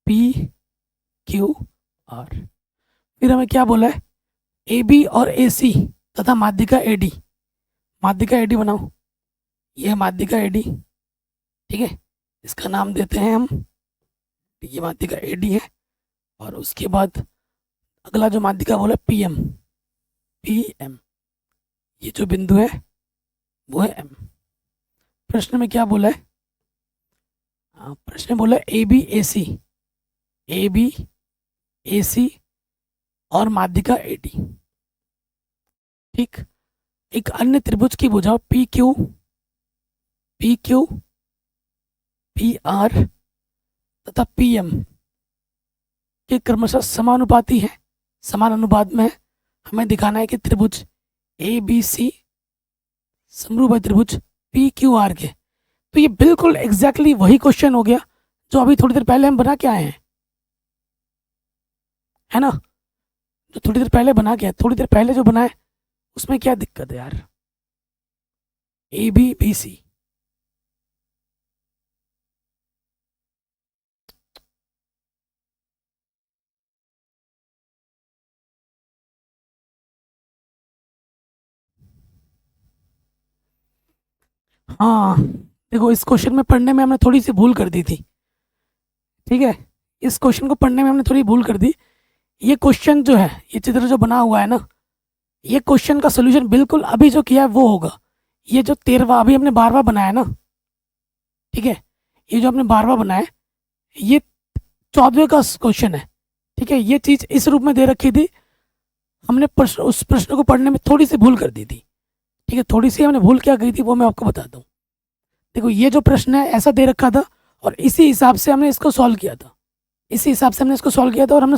P Q R, फिर हमें क्या बोला है, ए बी और ए सी तथा माध्यिका ए डी। माध्यिका ए डी बनाओ, ये है माध्यिका ए डी, ठीक है, इसका नाम देते हैं हम, ये माध्यिका ए डी है। और उसके बाद अगला जो माध्यिका बोला पी एम, पी एम, ये जो बिंदु है वो है एम। प्रश्न में क्या बोला है, प्रश्न में बोला A B A C, A B ए सी और माध्यिका ए डी, ठीक। एक अन्य त्रिभुज की भुजाओं पी क्यू पी आर तथा पी एम के क्रमशः समानुपाती है, समान अनुपात में है। हमें दिखाना है कि त्रिभुज ए बी सी समरूप है त्रिभुज पी क्यू आर के। तो ये बिल्कुल एग्जैक्टली वही क्वेश्चन हो गया जो अभी थोड़ी देर पहले हम बना के आए हैं, है ना, जो थोड़ी देर पहले बना के आए, थोड़ी देर पहले जो बनाए उसमें क्या दिक्कत है यार, ए बी बी सी। हाँ देखो, इस क्वेश्चन में पढ़ने में हमने थोड़ी सी भूल कर दी थी, ठीक है, इस क्वेश्चन को पढ़ने में हमने थोड़ी भूल कर दी। ये क्वेश्चन जो है, ये चित्र जो बना हुआ है ना, ये क्वेश्चन का सोल्यूशन बिल्कुल अभी जो किया है वो होगा। ये जो 13वां अभी हमने 12वां बनाया ना, ठीक है, ये जो हमने 12वां बनाया ये 14वें का क्वेश्चन है, ठीक है। ये चीज़ इस रूप में दे रखी थी, हमने प्रश्न, उस प्रश्न को पढ़ने में थोड़ी सी भूल कर दी थी, ठीक है। थोड़ी सी हमने भूल क्या की थी वो मैं आपको बताता हूँ। देखो ये जो प्रश्न है ऐसा दे रखा था और इसी हिसाब से हमने इसको सॉल्व किया था, इसी हिसाब से हमने इसको सॉल्व किया था और हमने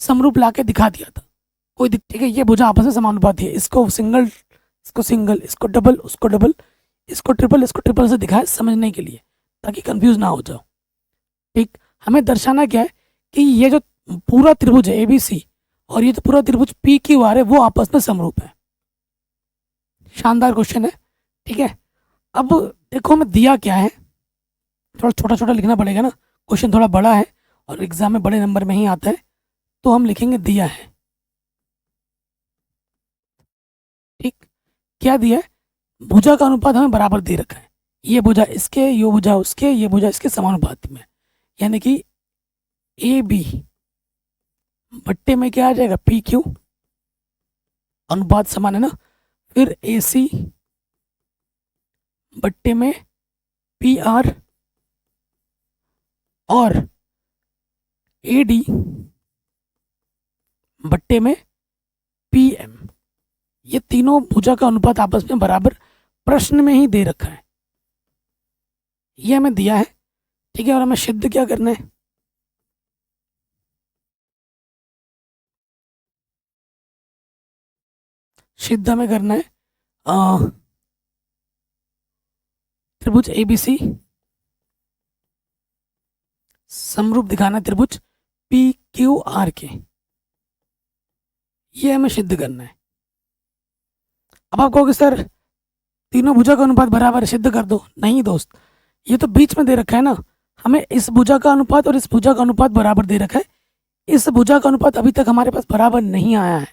समरूप ला के दिखा दिया था। कोई ठीक है, ये भुजा आपस में समानुपाती है, इसको सिंगल, इसको सिंगल, इसको डबल, उसको डबल, इसको ट्रिपल से दिखाए समझने के लिए, ताकि कंफ्यूज ना हो जाओ, ठीक। हमें दर्शाना क्या है कि ये जो पूरा त्रिभुज है एबीसी और ये जो पूरा त्रिभुज पी क्यू आर है वो आपस में समरूप है। शानदार क्वेश्चन है, ठीक है। अब देखो हमें दिया क्या है, थोड़ा छोटा छोटा लिखना पड़ेगा ना, क्वेश्चन थोड़ा बड़ा है और एग्जाम में बड़े नंबर में ही आता है, तो हम लिखेंगे दिया है, ठीक। क्या दिया है, भुजा का अनुपात हमें बराबर दे रखा है, ये भुजा इसके, ये भुजा उसके, ये भुजा इसके समानुपाती में, यानी कि ए बी बट्टे में क्या आ जाएगा, पी क्यू, अनुपात समान है ना, फिर ए सी बट्टे में पी आर और ए डी बट्टे में पी एम, ये तीनों भुजा का अनुपात आपस में बराबर प्रश्न में ही दे रखा है, ये हमें दिया है, ठीक है। और हमें सिद्ध क्या करना है, सिद्ध हमें करना है त्रिभुज एबीसी समरूप दिखाना है त्रिभुज पी क्यू आर के, ये हमें सिद्ध करना है। अब आप कहोगे सर तीनों भुजा का अनुपात बराबर, सिद्ध कर दो। नहीं दोस्त, ये तो बीच में दे रखा है ना, हमें इस भुजा का अनुपात और इस भुजा का अनुपात बराबर दे रखा है, इस भुजा का अनुपात अभी तक हमारे पास बराबर नहीं आया है।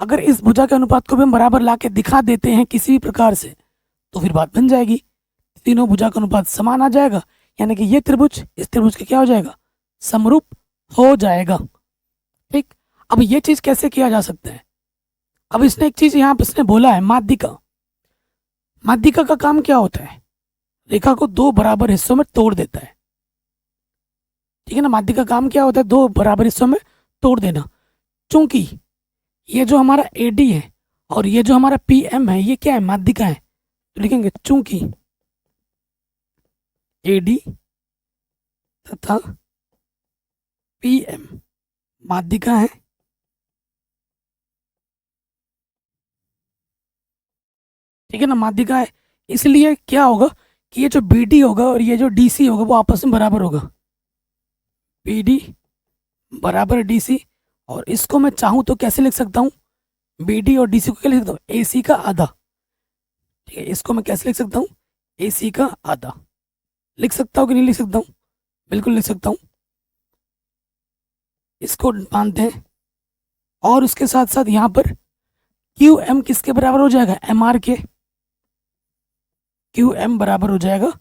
अगर इस भुजा के अनुपात को भी हम बराबर ला के दिखा देते हैं किसी भी प्रकार से, तो फिर बात बन जाएगी, तीनों भुजा का अनुपात समान आ जाएगा, यानी कि ये त्रिभुज इस त्रिभुज के क्या हो जाएगा, समरूप हो जाएगा, ठीक। अब ये चीज कैसे किया जा सकता है? अब इसने एक चीज यहाँ पे इसने बोला है, माध्यिका। माध्यिका का काम क्या होता है? रेखा को दो बराबर हिस्सों में तोड़ देता है। ठीक है ना, माध्यिका का काम क्या होता है? दो बराबर हिस्सों में तोड़ देना। चूंकि ये जो हमारा एडी है और ये जो हमारा पीएम है, ये क्या है? माध्यिका है। तो लिखेंगे चूंकि एडी तथा पीएम माध्यिका है, ठीक है ना, माध्यिका है, इसलिए क्या होगा कि ये जो बीडी होगा और ये जो डीसी होगा वो आपस में बराबर होगा। बीडी बराबर डीसी। और इसको मैं चाहूं तो कैसे लिख सकता हूँ? बीडी और डीसी को क्या लिख सकता हूँ? एसी का आधा। ठीक है, इसको मैं कैसे लिख सकता हूँ? एसी का आधा। लिख सकता हूँ कि नहीं लिख सकता हूँ? बिल्कुल लिख सकता हूँ। इसको मानते हैं और उसके साथ साथ यहाँ पर क्यू एम किसके बराबर हो जाएगा? एम आर के। क्यू एम बराबर हो जाएगा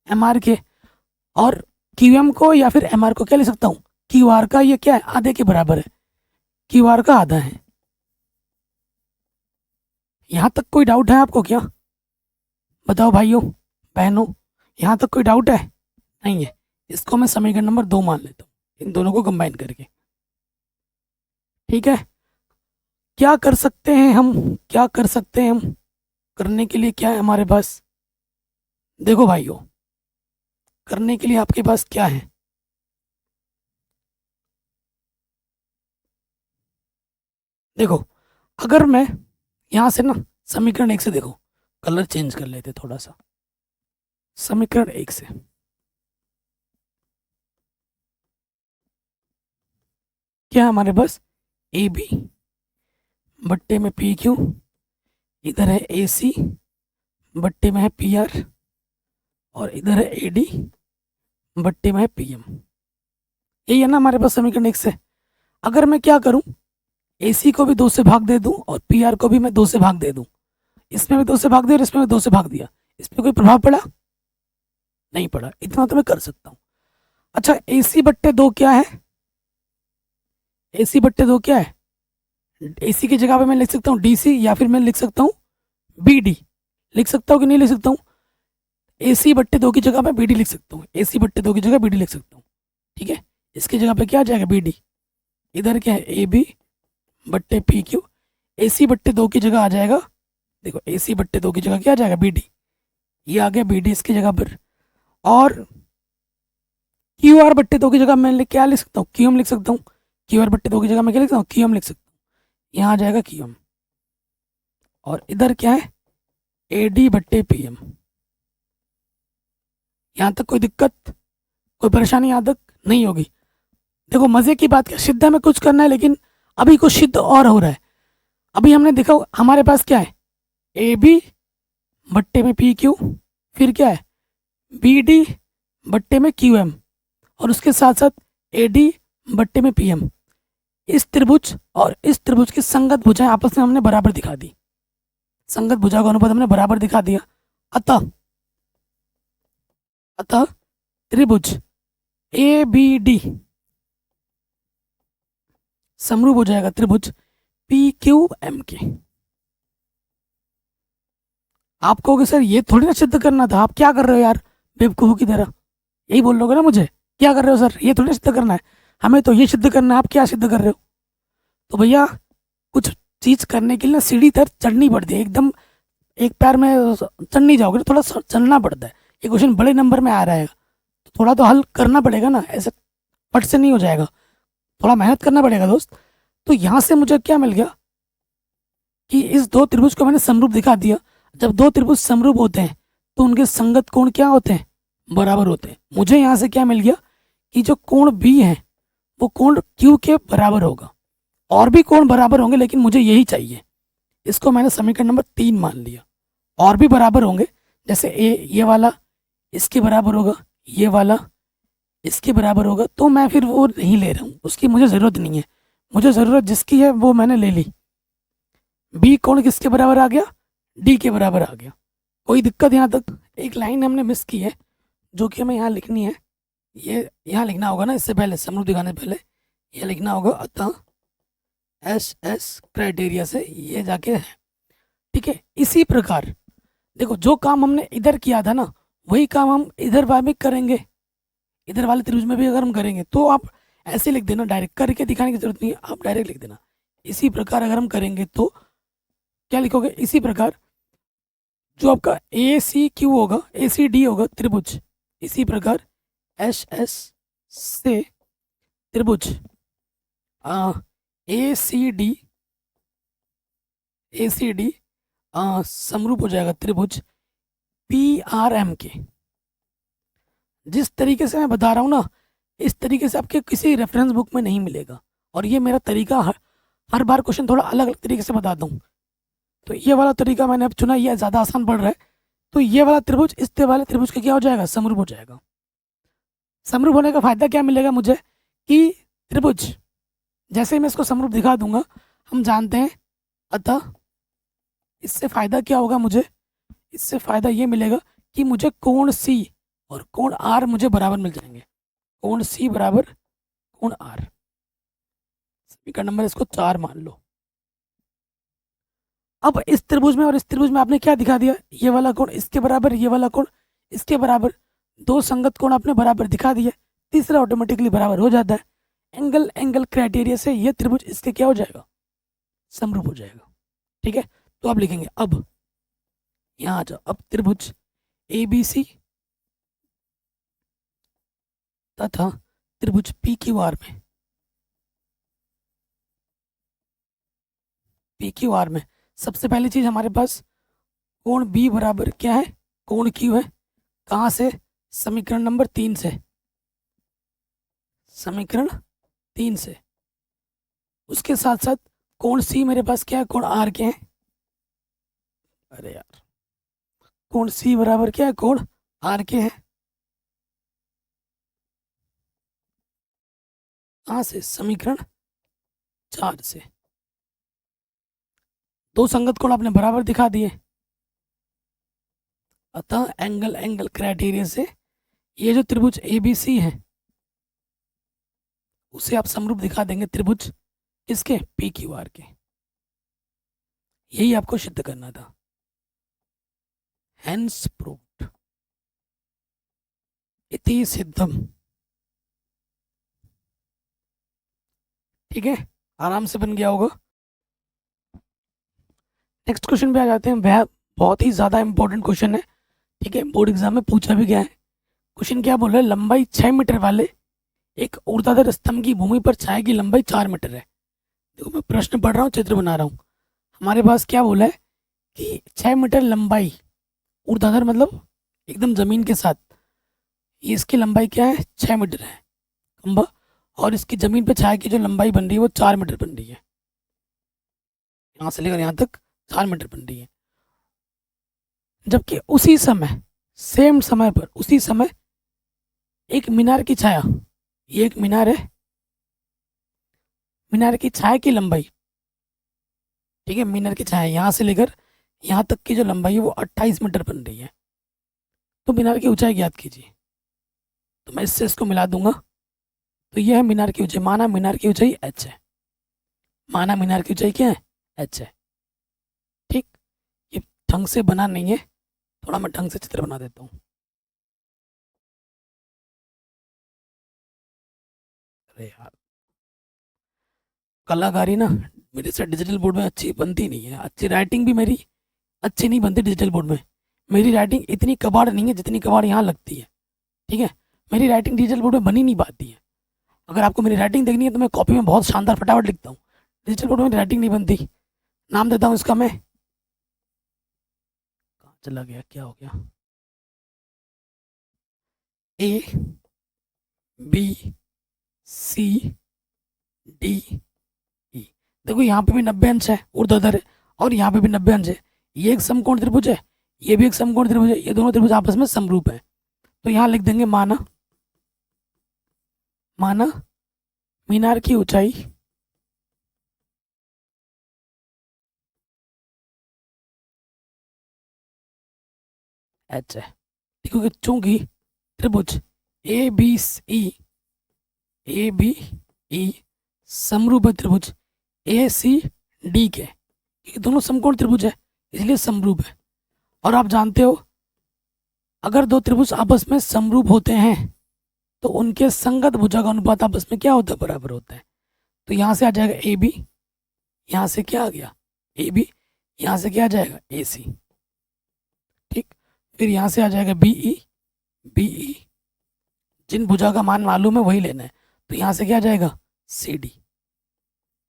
एम आर के। और क्यू एम को या फिर एम आर को क्या लिख सकता हूँ? क्यू आर का ये क्या है? आधे के बराबर है। क्यू आर का आधा है। यहां तक कोई डाउट है आपको क्या? बताओ भाइयों बहनों, यहां तक कोई डाउट है? नहीं है। इसको मैं समीकरण नंबर 2 मान लेता हूँ, इन दोनों को कंबाइन करके। ठीक है, क्या कर सकते हैं हम? क्या कर सकते हैं हम? करने के लिए क्या है हमारे पास? देखो भाइयों, करने के लिए आपके पास क्या है? देखो, अगर मैं यहां से ना समीकरण 1 से, देखो कलर चेंज कर लेते थोड़ा सा। समीकरण 1 से क्या है हमारे पास? ए बी बट्टे में पी क्यू, इधर है ए सी बट्टे में है पी आर, और इधर है ए डी बट्टे में है पी एम। यही है ना हमारे पास समीकरण 1 से। अगर मैं क्या करूं, ए सी को भी 2 से भाग दे दूं और पी आर को भी मैं 2 से भाग दे दूं, इसमें भी 2 से भाग दिया और इसमें भी 2 से भाग दिया, इस पर कोई प्रभाव पड़ा? नहीं पड़ा। इतना तो मैं कर सकता हूँ। अच्छा, ए सी बट्टे 2 क्या है? ए सी बट्टे 2 क्या है? एसी की जगह पे मैं लिख सकता हूँ डीसी, या फिर मैं लिख सकता हूँ बीडी। लिख सकता हूँ कि नहीं लिख सकता हूँ? एसी बट्टे 2 की जगह पे बीडी लिख सकता हूँ। एसी बट्टे 2 की जगह बीडी लिख सकता हूँ। ठीक है, इसकी जगह पे क्या आ जाएगा? बीडी। इधर क्या है? ए बी बट्टे पी क्यू। एसी बट्टे 2 की जगह आ जाएगा, देखो एसी बट्टे 2 की जगह क्या आ जाएगा? बीडी। ये आ गया बीडी इसकी जगह पर। और क्यू आर बट्टे 2 की जगह मैं क्या लिख सकता हूँ? क्यू एम लिख सकता हूँ। क्यू आर बट्टे 2 की जगह मैं क्या लिख सकता हूँ? क्यू एम लिख सकता हूँ। यहाँ आ जाएगा क्यू एम। और इधर क्या है? ए डी बट्टे पी एम। यहाँ तक कोई दिक्कत, कोई परेशानी यहाँ तक नहीं होगी? देखो मजे की बात क्या, सिद्ध में कुछ करना है, लेकिन अभी कुछ सिद्ध और हो रहा है। अभी हमने देखा हमारे पास क्या है? ए बी बट्टे में पी क्यू, फिर क्या है? बी डी बट्टे में क्यू एम, और उसके साथ साथ ए डी बट्टे में पी एम। इस त्रिभुज और इस त्रिभुज की संगत भुजाएं आपस में हमने बराबर दिखा दी। संगत भुजा का अनुपात हमने बराबर दिखा दिया। अतः अतः त्रिभुज ए बी डी समरूप हो जाएगा त्रिभुज पी क्यू एम के। आप कहोगे सर ये थोड़ी ना सिद्ध करना था, आप क्या कर रहे हो यार बेवकूफों की तरह? यही बोल लोगे ना मुझे, क्या कर रहे हो सर, ये थोड़ी सिद्ध करना है, हमें तो ये सिद्ध करना है, आप क्या सिद्ध कर रहे हो? तो भैया कुछ चीज करने के लिए ना सीढ़ी तर चढ़नी पड़ती है। एकदम एक पैर में चढ़ नहीं जाओगे, थोड़ा चलना पड़ता है। ये क्वेश्चन बड़े नंबर में आ रहा है तो थोड़ा तो हल करना पड़ेगा ना, ऐसे फट से नहीं हो जाएगा, थोड़ा मेहनत करना पड़ेगा दोस्त। तो यहाँ से मुझे क्या मिल गया कि इस दो त्रिभुज को मैंने समरूप दिखा दिया। जब दो त्रिभुज समरूप होते हैं तो उनके संगत कोण क्या होते हैं? बराबर होते हैं। मुझे यहाँ से क्या मिल गया कि जो कोण बी है वो कोण क्यू के बराबर होगा। और भी कोण बराबर होंगे लेकिन मुझे यही चाहिए। इसको मैंने समीकरण नंबर 3 मान लिया। और भी बराबर होंगे, जैसे ए ये वाला इसके बराबर होगा, ये वाला इसके बराबर होगा, तो मैं फिर वो नहीं ले रहा हूँ, उसकी मुझे ज़रूरत नहीं है। मुझे ज़रूरत जिसकी है वो मैंने ले ली। बी कोण किसके बराबर आ गया? डी के बराबर आ गया। कोई दिक्कत यहाँ तक? एक लाइन हमने मिस की है जो कि हमें यहाँ लिखनी है। ये यहाँ लिखना होगा ना, इससे पहले समरूप दिखाने से पहले यह लिखना होगा। अतः एस एस क्राइटेरिया से ये जाके है। ठीक है, इसी प्रकार देखो जो काम हमने इधर किया था ना वही काम हम इधर वाले भी करेंगे, इधर वाले त्रिभुज में भी अगर हम करेंगे तो आप ऐसे लिख देना, डायरेक्ट करके दिखाने की जरूरत नहीं है, आप डायरेक्ट लिख देना। इसी प्रकार अगर हम करेंगे तो क्या लिखोगे, इसी प्रकार जो आपका ए सी क्यू होगा, ए सी डी होगा त्रिभुज, इसी प्रकार एस एस से त्रिभुज ए सी डी समरूप हो जाएगा त्रिभुज पी आर एम के। जिस तरीके से मैं बता रहा हूँ ना इस तरीके से आपके किसी रेफरेंस बुक में नहीं मिलेगा, और ये मेरा तरीका हर बार क्वेश्चन थोड़ा अलग अलग तरीके से बताता हूँ। तो ये वाला तरीका मैंने अब चुना, ये ज़्यादा आसान पड़ रहा है। तो ये वाला त्रिभुज इस वाले त्रिभुज का क्या हो जाएगा, समरूप हो जाएगा। समरूप होने का फायदा क्या मिलेगा मुझे कि त्रिभुज जैसे ही मैं इसको समरूप दिखा दूंगा हम जानते हैं, अतः इससे फायदा क्या होगा मुझे, इससे फायदा ये मिलेगा कि मुझे कोण सी और कोण आर मुझे बराबर मिल जाएंगे। कोण सी बराबर कोण आर, सभी का नंबर इसको 4 मान लो। अब इस त्रिभुज में और इस त्रिभुज में आपने क्या दिखा दिया, ये वाला कोण इसके बराबर, ये वाला कोण इसके बराबर, दो संगत कोण आपने बराबर दिखा दिए, तीसरा ऑटोमेटिकली बराबर हो जाता है। एंगल एंगल क्राइटेरिया से ये त्रिभुज इसके क्या हो जाएगा, समरूप हो जाएगा। ठीक है, तो आप लिखेंगे अब यहाँ आ जाओ, अब त्रिभुज ए बी सी तथा त्रिभुज पी क्यू आर में, पी क्यू आर में सबसे पहली चीज हमारे पास कोण बी बराबर क्या है, कोण क्यू है। कहाँ से, समीकरण नंबर 3 से, समीकरण 3 से। उसके साथ साथ कोण सी मेरे पास क्या है, कोण आर के हैं। अरे यार, कोण सी बराबर क्या है, कोण आर के हैं। कहाँ से, समीकरण 4 से। दो संगत कोण आपने बराबर दिखा दिए, अतः एंगल एंगल क्राइटेरिया से ये जो त्रिभुज ए बी सी है उसे आप समरूप दिखा देंगे त्रिभुज किसके, पी क्यू आर के। यही आपको सिद्ध करना था। हेंस प्रूव्ड, इति सिद्धम। ठीक है, आराम से बन गया होगा। नेक्स्ट क्वेश्चन पे आ जाते हैं, वह बहुत ही ज़्यादा इंपॉर्टेंट क्वेश्चन है। ठीक है, बोर्ड एग्जाम में पूछा भी गया है। क्वेश्चन क्या बोल रहा है, लंबाई 6 मीटर वाले एक ऊर्ध्वाधर स्तंभ की भूमि पर छाया की लंबाई 4 मीटर है। देखो मैं प्रश्न पढ़ रहा हूँ, चित्र बना रहा हूँ। हमारे पास क्या बोला है कि 6 मीटर लंबाई, ऊर्ध्वाधर मतलब एकदम जमीन के साथ, ये इसकी लंबाई क्या है, 6 मीटर है खंभा, और इसकी जमीन पे छाया की जो लंबाई बन रही है वो 4 मीटर बन रही है। यहाँ से लेकर यहाँ तक 4 मीटर बन रही है। जबकि उसी समय, सेम समय पर, उसी समय एक मीनार की छाया, ये एक मीनार है, मीनार की छाया की लंबाई, ठीक है, मीनार की छाया यहाँ से लेकर यहाँ तक की जो लंबाई है वो 28 मीटर बन रही है। तो मीनार की ऊंचाई ज्ञात कीजिए। तो मैं इससे इसको मिला दूंगा, तो यह है मीनार की ऊंचाई। माना मीनार की ऊंचाई h है, माना मीनार की ऊंचाई क्या है, h है। ठीक, ये ढंग से बना नहीं है, थोड़ा मैं ढंग से चित्र बना देता हूँ। अरे यार, कलाकारी ना मेरे से डिजिटल बोर्ड में अच्छी बनती नहीं है, अच्छी राइटिंग भी मेरी अच्छी नहीं बनती डिजिटल बोर्ड में। मेरी राइटिंग इतनी कबाड़ नहीं है जितनी कबाड़ यहाँ लगती है। ठीक है, मेरी राइटिंग डिजिटल बोर्ड में बनी नहीं पाती है। अगर आपको मेरी राइटिंग देखनी है तो मैं कॉपी में बहुत शानदार फटाफट लिखता हूँ, डिजिटल बोर्ड में मेरी राइटिंग नहीं बनती। नाम देता हूँ इसका मैं, कहाँ चला गया, क्या हो गया, ए बी सी डी ई। देखो यहाँ पे भी 90 अंश है, ऊर्ध्वाधर है, और यहाँ पे भी 90 अंश है। ये एक समकोण त्रिभुज है, ये भी एक समकोण त्रिभुज है, ये दोनों त्रिभुज आपस में समरूप है। तो यहाँ लिख देंगे माना, माना मीनार की ऊंचाई h है। ठीक है, चूंकि त्रिभुज ए बी ई समरूप त्रिभुज ए सी डी के, क्योंकि दोनों समकोण त्रिभुज है इसलिए समरूप है। और आप जानते हो अगर दो त्रिभुज आपस में समरूप होते हैं तो उनके संगत भुजा का अनुपात आपस में क्या होता है, बराबर होता है। तो यहाँ से आ जाएगा ए बी, यहाँ से क्या आ गया ए बी, यहाँ से क्या आ जाएगा ए सी, ठीक। फिर यहाँ से आ जाएगा बी ई, जिन भुजा का मान मालूम है वही लेना है। तो यहाँ से क्या आ जाएगा सी डी,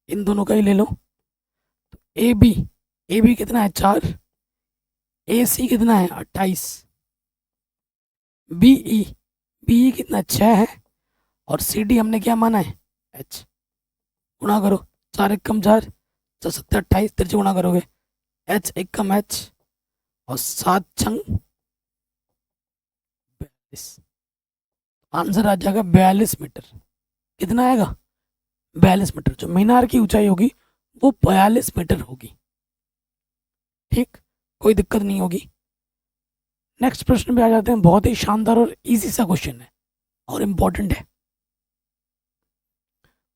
इन दोनों का ही ले लो। तो ए बी कितना है 4, ए सी कितना है 28, बी ई कितना 6 है, और सी डी हमने क्या माना है एच। गुणा करो, 4 एक कम 4, 4 7 28, तिरछे गुणा करोगे एच एक कम एच, और 7 छंग 42, आंसर आ जाएगा 42 मीटर। कितना आएगा 42 मीटर। जो मीनार की ऊंचाई होगी वो 42 मीटर होगी, ठीक, कोई दिक्कत नहीं होगी। नेक्स्ट प्रश्न पे आ जाते हैं। बहुत ही शानदार और इजी सा क्वेश्चन है और इम्पोर्टेंट है।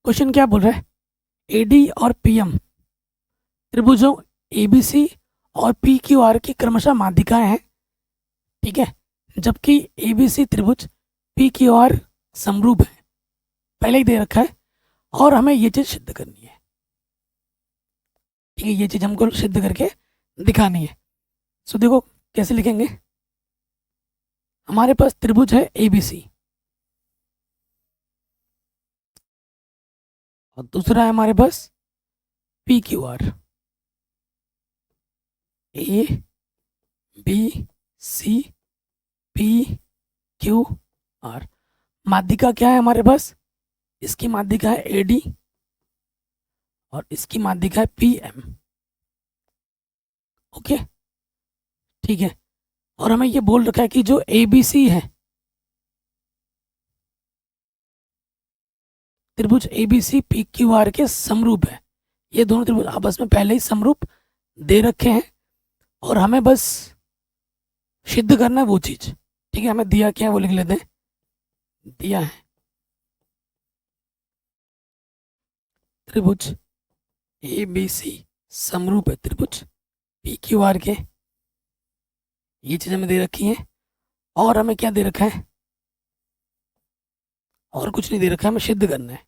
क्वेश्चन क्या बोल रहा है, एडी और पीएम त्रिभुजों एबीसी और पी क्यू आर की क्रमशः माध्यिकाएं हैं, ठीक है, जबकि एबीसी त्रिभुज पी क्यू आर समरूप है, पहले ही दे रखा है, और हमें ये चीज सिद्ध करनी है, ठीक है, ये चीज हमको सिद्ध करके दिखानी है। सो देखो कैसे लिखेंगे। हमारे पास त्रिभुज है एबीसी और दूसरा है हमारे पास P Q R, A B C P Q R. माध्यिका क्या है हमारे पास, इसकी माध्यिका है एडी और इसकी माध्यिका है पी एम, ओके, ठीक है। और हमें ये बोल रखा है कि जो ए बी सी है, त्रिभुज A B C P Q R के समरूप है। ये दोनों त्रिभुज आपस में पहले ही समरूप दे रखे हैं और हमें बस सिद्ध करना है वो चीज, ठीक है। हमें दिया क्या है वो लिख लेते हैं, दिया है त्रिभुज ए बी सी समरूप है त्रिभुज पी क्यू आर के, ये चीज हमें दे रखी है। और हमें क्या दे रखा है, और कुछ नहीं दे रखा है, हमें सिद्ध करना है।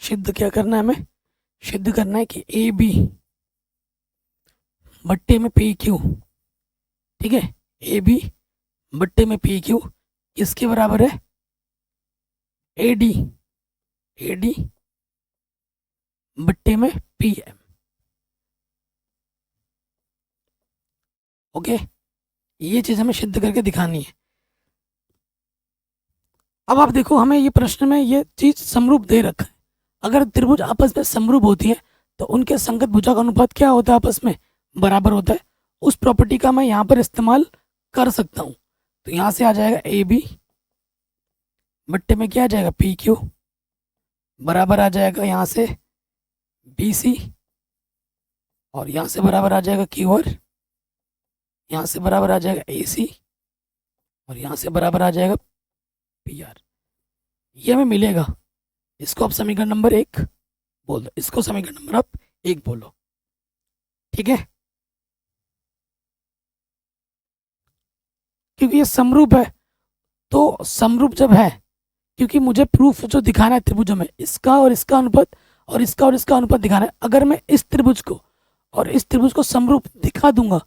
सिद्ध क्या करना है, हमें सिद्ध करना है कि ए बी बट्टे में पी क्यू, ठीक है, ए बी बट्टे में पी क्यू किसके बराबर है, ए डी बट्टे में पी एम, ओके। ये चीज हमें सिद्ध करके दिखानी है। अब आप देखो हमें ये प्रश्न में ये चीज समरूप दे रखा है। अगर त्रिभुज आपस में समरूप होती है तो उनके संगत भुजा का अनुपात क्या होता है, आपस में बराबर होता है। उस प्रॉपर्टी का मैं यहाँ पर इस्तेमाल कर सकता हूँ। तो यहाँ से आ जाएगा ए बी बट्टे में क्या आ जाएगा पी क्यू, बराबर आ जाएगा यहाँ से बी सी, और यहाँ से बराबर आ जाएगा क्यू आर, यहाँ से बराबर आ जाएगा ए सी, और यहाँ से बराबर आ जाएगा पी आर। ये हमें मिलेगा। इसको आप समीकरण नंबर 1 बोल दो, इसको समीकरण नंबर आप 1 बोलो, ठीक है। क्योंकि ये समरूप है, तो समरूप जब है, क्योंकि मुझे प्रूफ जो दिखाना है त्रिभुजों में, इसका और इसका अनुपात और इसका और इसका अनुपात दिखाना है। अगर मैं इस त्रिभुज को और इस त्रिभुज को समरूप दिखा दूंगा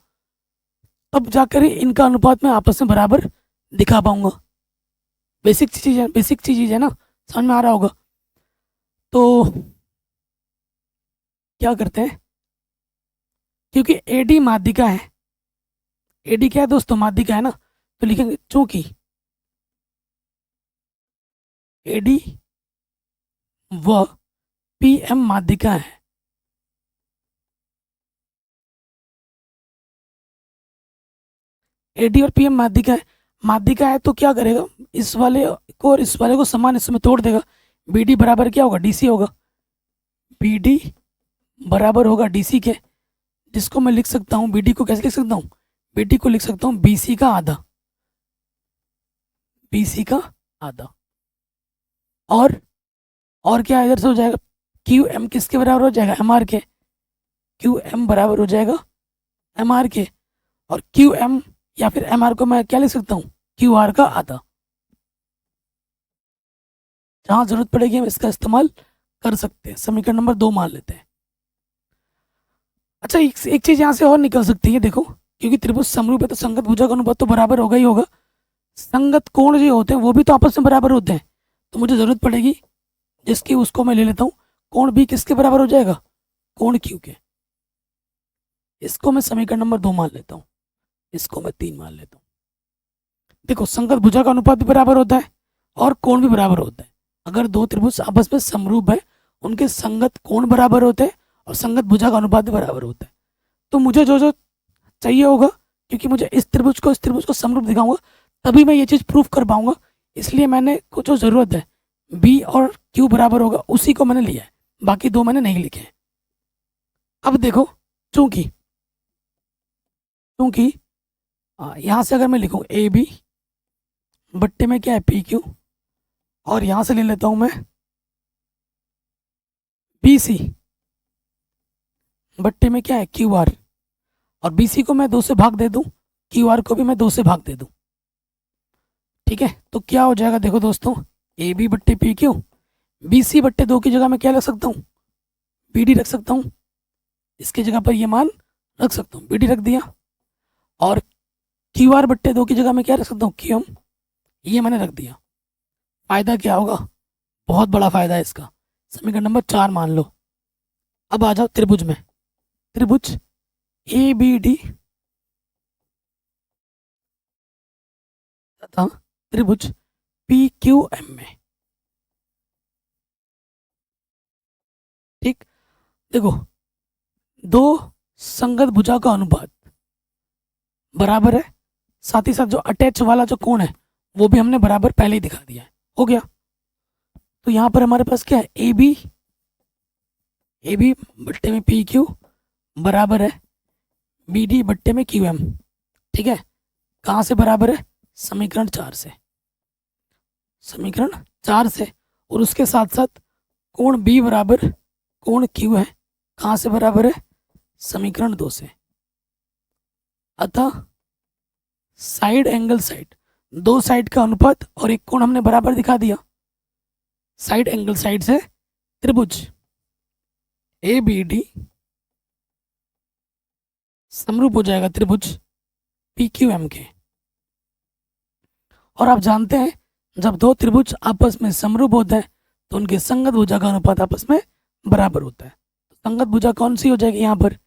तब जाकर ही इनका अनुपात मैं आपस में बराबर दिखा पाऊंगा। बेसिक चीज है ना, समझ में आ रहा होगा। तो क्या करते हैं, क्योंकि एडी माध्यिका है, एडी क्या है दोस्तों, माध्यिका है ना, तो लिखेंगे चूंकि एडी व पी एम माध्यिका है, एडी और पीएम माध्यिका है। माध्यिका है तो क्या करेगा, इस वाले को और इस वाले को समान इसमें तोड़ देगा। बीडी बराबर क्या होगा, डीसी होगा, बीडी बराबर होगा डीसी के, जिसको मैं लिख सकता हूँ BD को कैसे लिख सकता हूँ, BD को लिख सकता हूँ BC का आधा, BC का आधा। और क्या इधर से हो जाएगा, QM किसके बराबर हो जाएगा, MR के, QM बराबर हो जाएगा MR के। और QM या फिर MR को मैं क्या लिख सकता हूँ, QR का आधा। जहां जरूरत पड़ेगी हम इसका इस्तेमाल कर सकते हैं। समीकरण नंबर 2 मान लेते हैं। अच्छा, एक चीज यहाँ से और निकल सकती है, देखो, क्योंकि त्रिभुज समरूप है तो संगत भुजा का अनुपात तो बराबर होगा ही होगा। संगत कोण जो होते हैं वो भी तो आपस में बराबर होते हैं, तो मुझे जरूरत पड़ेगी जिसकी उसको मैं ले लेता हूँ। कोण भी किसके बराबर हो जाएगा, कोण Q के। इसको मैं समीकरण नंबर 2 मान लेता हूँ, इसको मैं 3 मान लेता हूँ। देखो, संगत भुजा का अनुपात भी बराबर होता है और कोण भी बराबर होता है। अगर दो त्रिभुज आपस में समरूप है, उनके संगत कोण बराबर होते हैं और संगत भुजा का अनुपात भी बराबर होता है। तो मुझे जो जो चाहिए होगा, क्योंकि मुझे इस त्रिभुज को समरूप दिखाऊंगा तभी मैं ये चीज़ प्रूफ कर पाऊंगा, इसलिए मैंने कुछ जो ज़रूरत है B और Q बराबर होगा उसी को मैंने लिया है, बाकी दो मैंने नहीं लिखे हैं। अब देखो, चूंकि यहाँ से अगर मैं लिखूँ AB बट्टे में क्या है PQ, और यहाँ से ले लेता हूँ मैं BC बट्टे में क्या है QR, और BC को मैं 2 से भाग दे दूँ, QR को भी मैं 2 से भाग दे दूँ। ठीक है, तो क्या हो जाएगा, देखो दोस्तों, AB बट्टे PQ, BC बट्टे 2 की जगह मैं क्या रख सकता हूँ, BD रख सकता हूँ। इसकी जगह पर ये मान रख सकता हूँ, BD रख दिया। और QR बट्टे 2 की जगह मैं क्या रख सकता हूँ, QM, ये मैंने रख दिया। फायदा क्या होगा, बहुत बड़ा फायदा है इसका। समीकरण नंबर 4 मान लो। अब आ जाओ त्रिभुज में, त्रिभुज ABD तथा त्रिभुज PQM में। ठीक, देखो, दो संगत भुजा का अनुपात बराबर है, साथ ही साथ जो अटैच वाला जो कोण है वो भी हमने बराबर पहले ही दिखा दिया है, हो गया। तो यहाँ पर हमारे पास क्या है, AB बट्टे में PQ बराबर है BD बट्टे में QM। ठीक है, कहाँ से बराबर है, समीकरण 4 से, समीकरण 4 से। और उसके साथ साथ कोण B बराबर कोण Q है, कहाँ से बराबर है, समीकरण 2 से। अतः साइड एंगल साइड, दो साइड का अनुपात और एक कोण हमने बराबर दिखा दिया। साइड एंगल साइड से त्रिभुज ABD समरूप हो जाएगा त्रिभुज PQM के। और आप जानते हैं, जब दो त्रिभुज आपस में समरूप होते हैं तो उनके संगत भुजा का अनुपात आपस में बराबर होता है। संगत भुजा कौन सी हो जाएगी, यहाँ पर,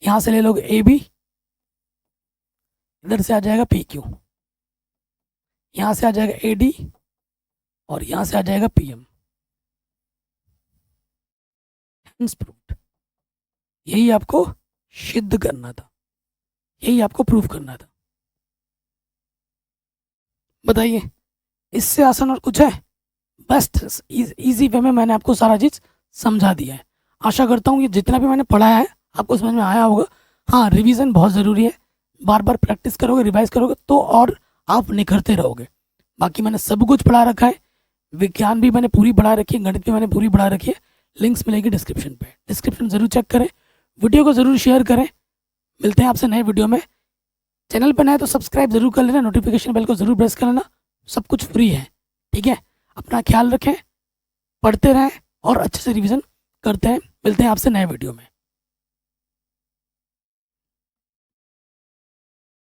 यहाँ से ले लोगे AB, इधर से आ जाएगा PQ, यहाँ से आ जाएगा AD, और यहाँ से आ जाएगा PM। यही आपको सिद्ध करना था, यही आपको प्रूफ करना था। बताइए, इससे आसान और कुछ है? बेस्ट इजी वे में मैंने आपको सारा चीज़ समझा दिया है। आशा करता हूँ ये जितना भी मैंने पढ़ाया है आपको समझ में आया होगा। हाँ, रिवीजन बहुत ज़रूरी है, बार बार प्रैक्टिस करोगे, रिवाइज करोगे तो और आप निखरते रहोगे। बाकी मैंने सब कुछ पढ़ा रखा है, विज्ञान भी मैंने पूरी पढ़ा रखी है, गणित भी मैंने पूरी पढ़ा रखी है। लिंक्स मिलेगी डिस्क्रिप्शन पे, डिस्क्रिप्शन ज़रूर चेक करें, वीडियो को ज़रूर शेयर करें। मिलते हैं आपसे नए वीडियो में। चैनल पर नए तो सब्सक्राइब जरूर कर लेना, नोटिफिकेशन बेल को ज़रूर प्रेस कर लेना, सब कुछ फ्री है। ठीक है, अपना ख्याल रखें, पढ़ते रहें और अच्छे से रिवीजन करते हैं। मिलते हैं आपसे नए वीडियो में।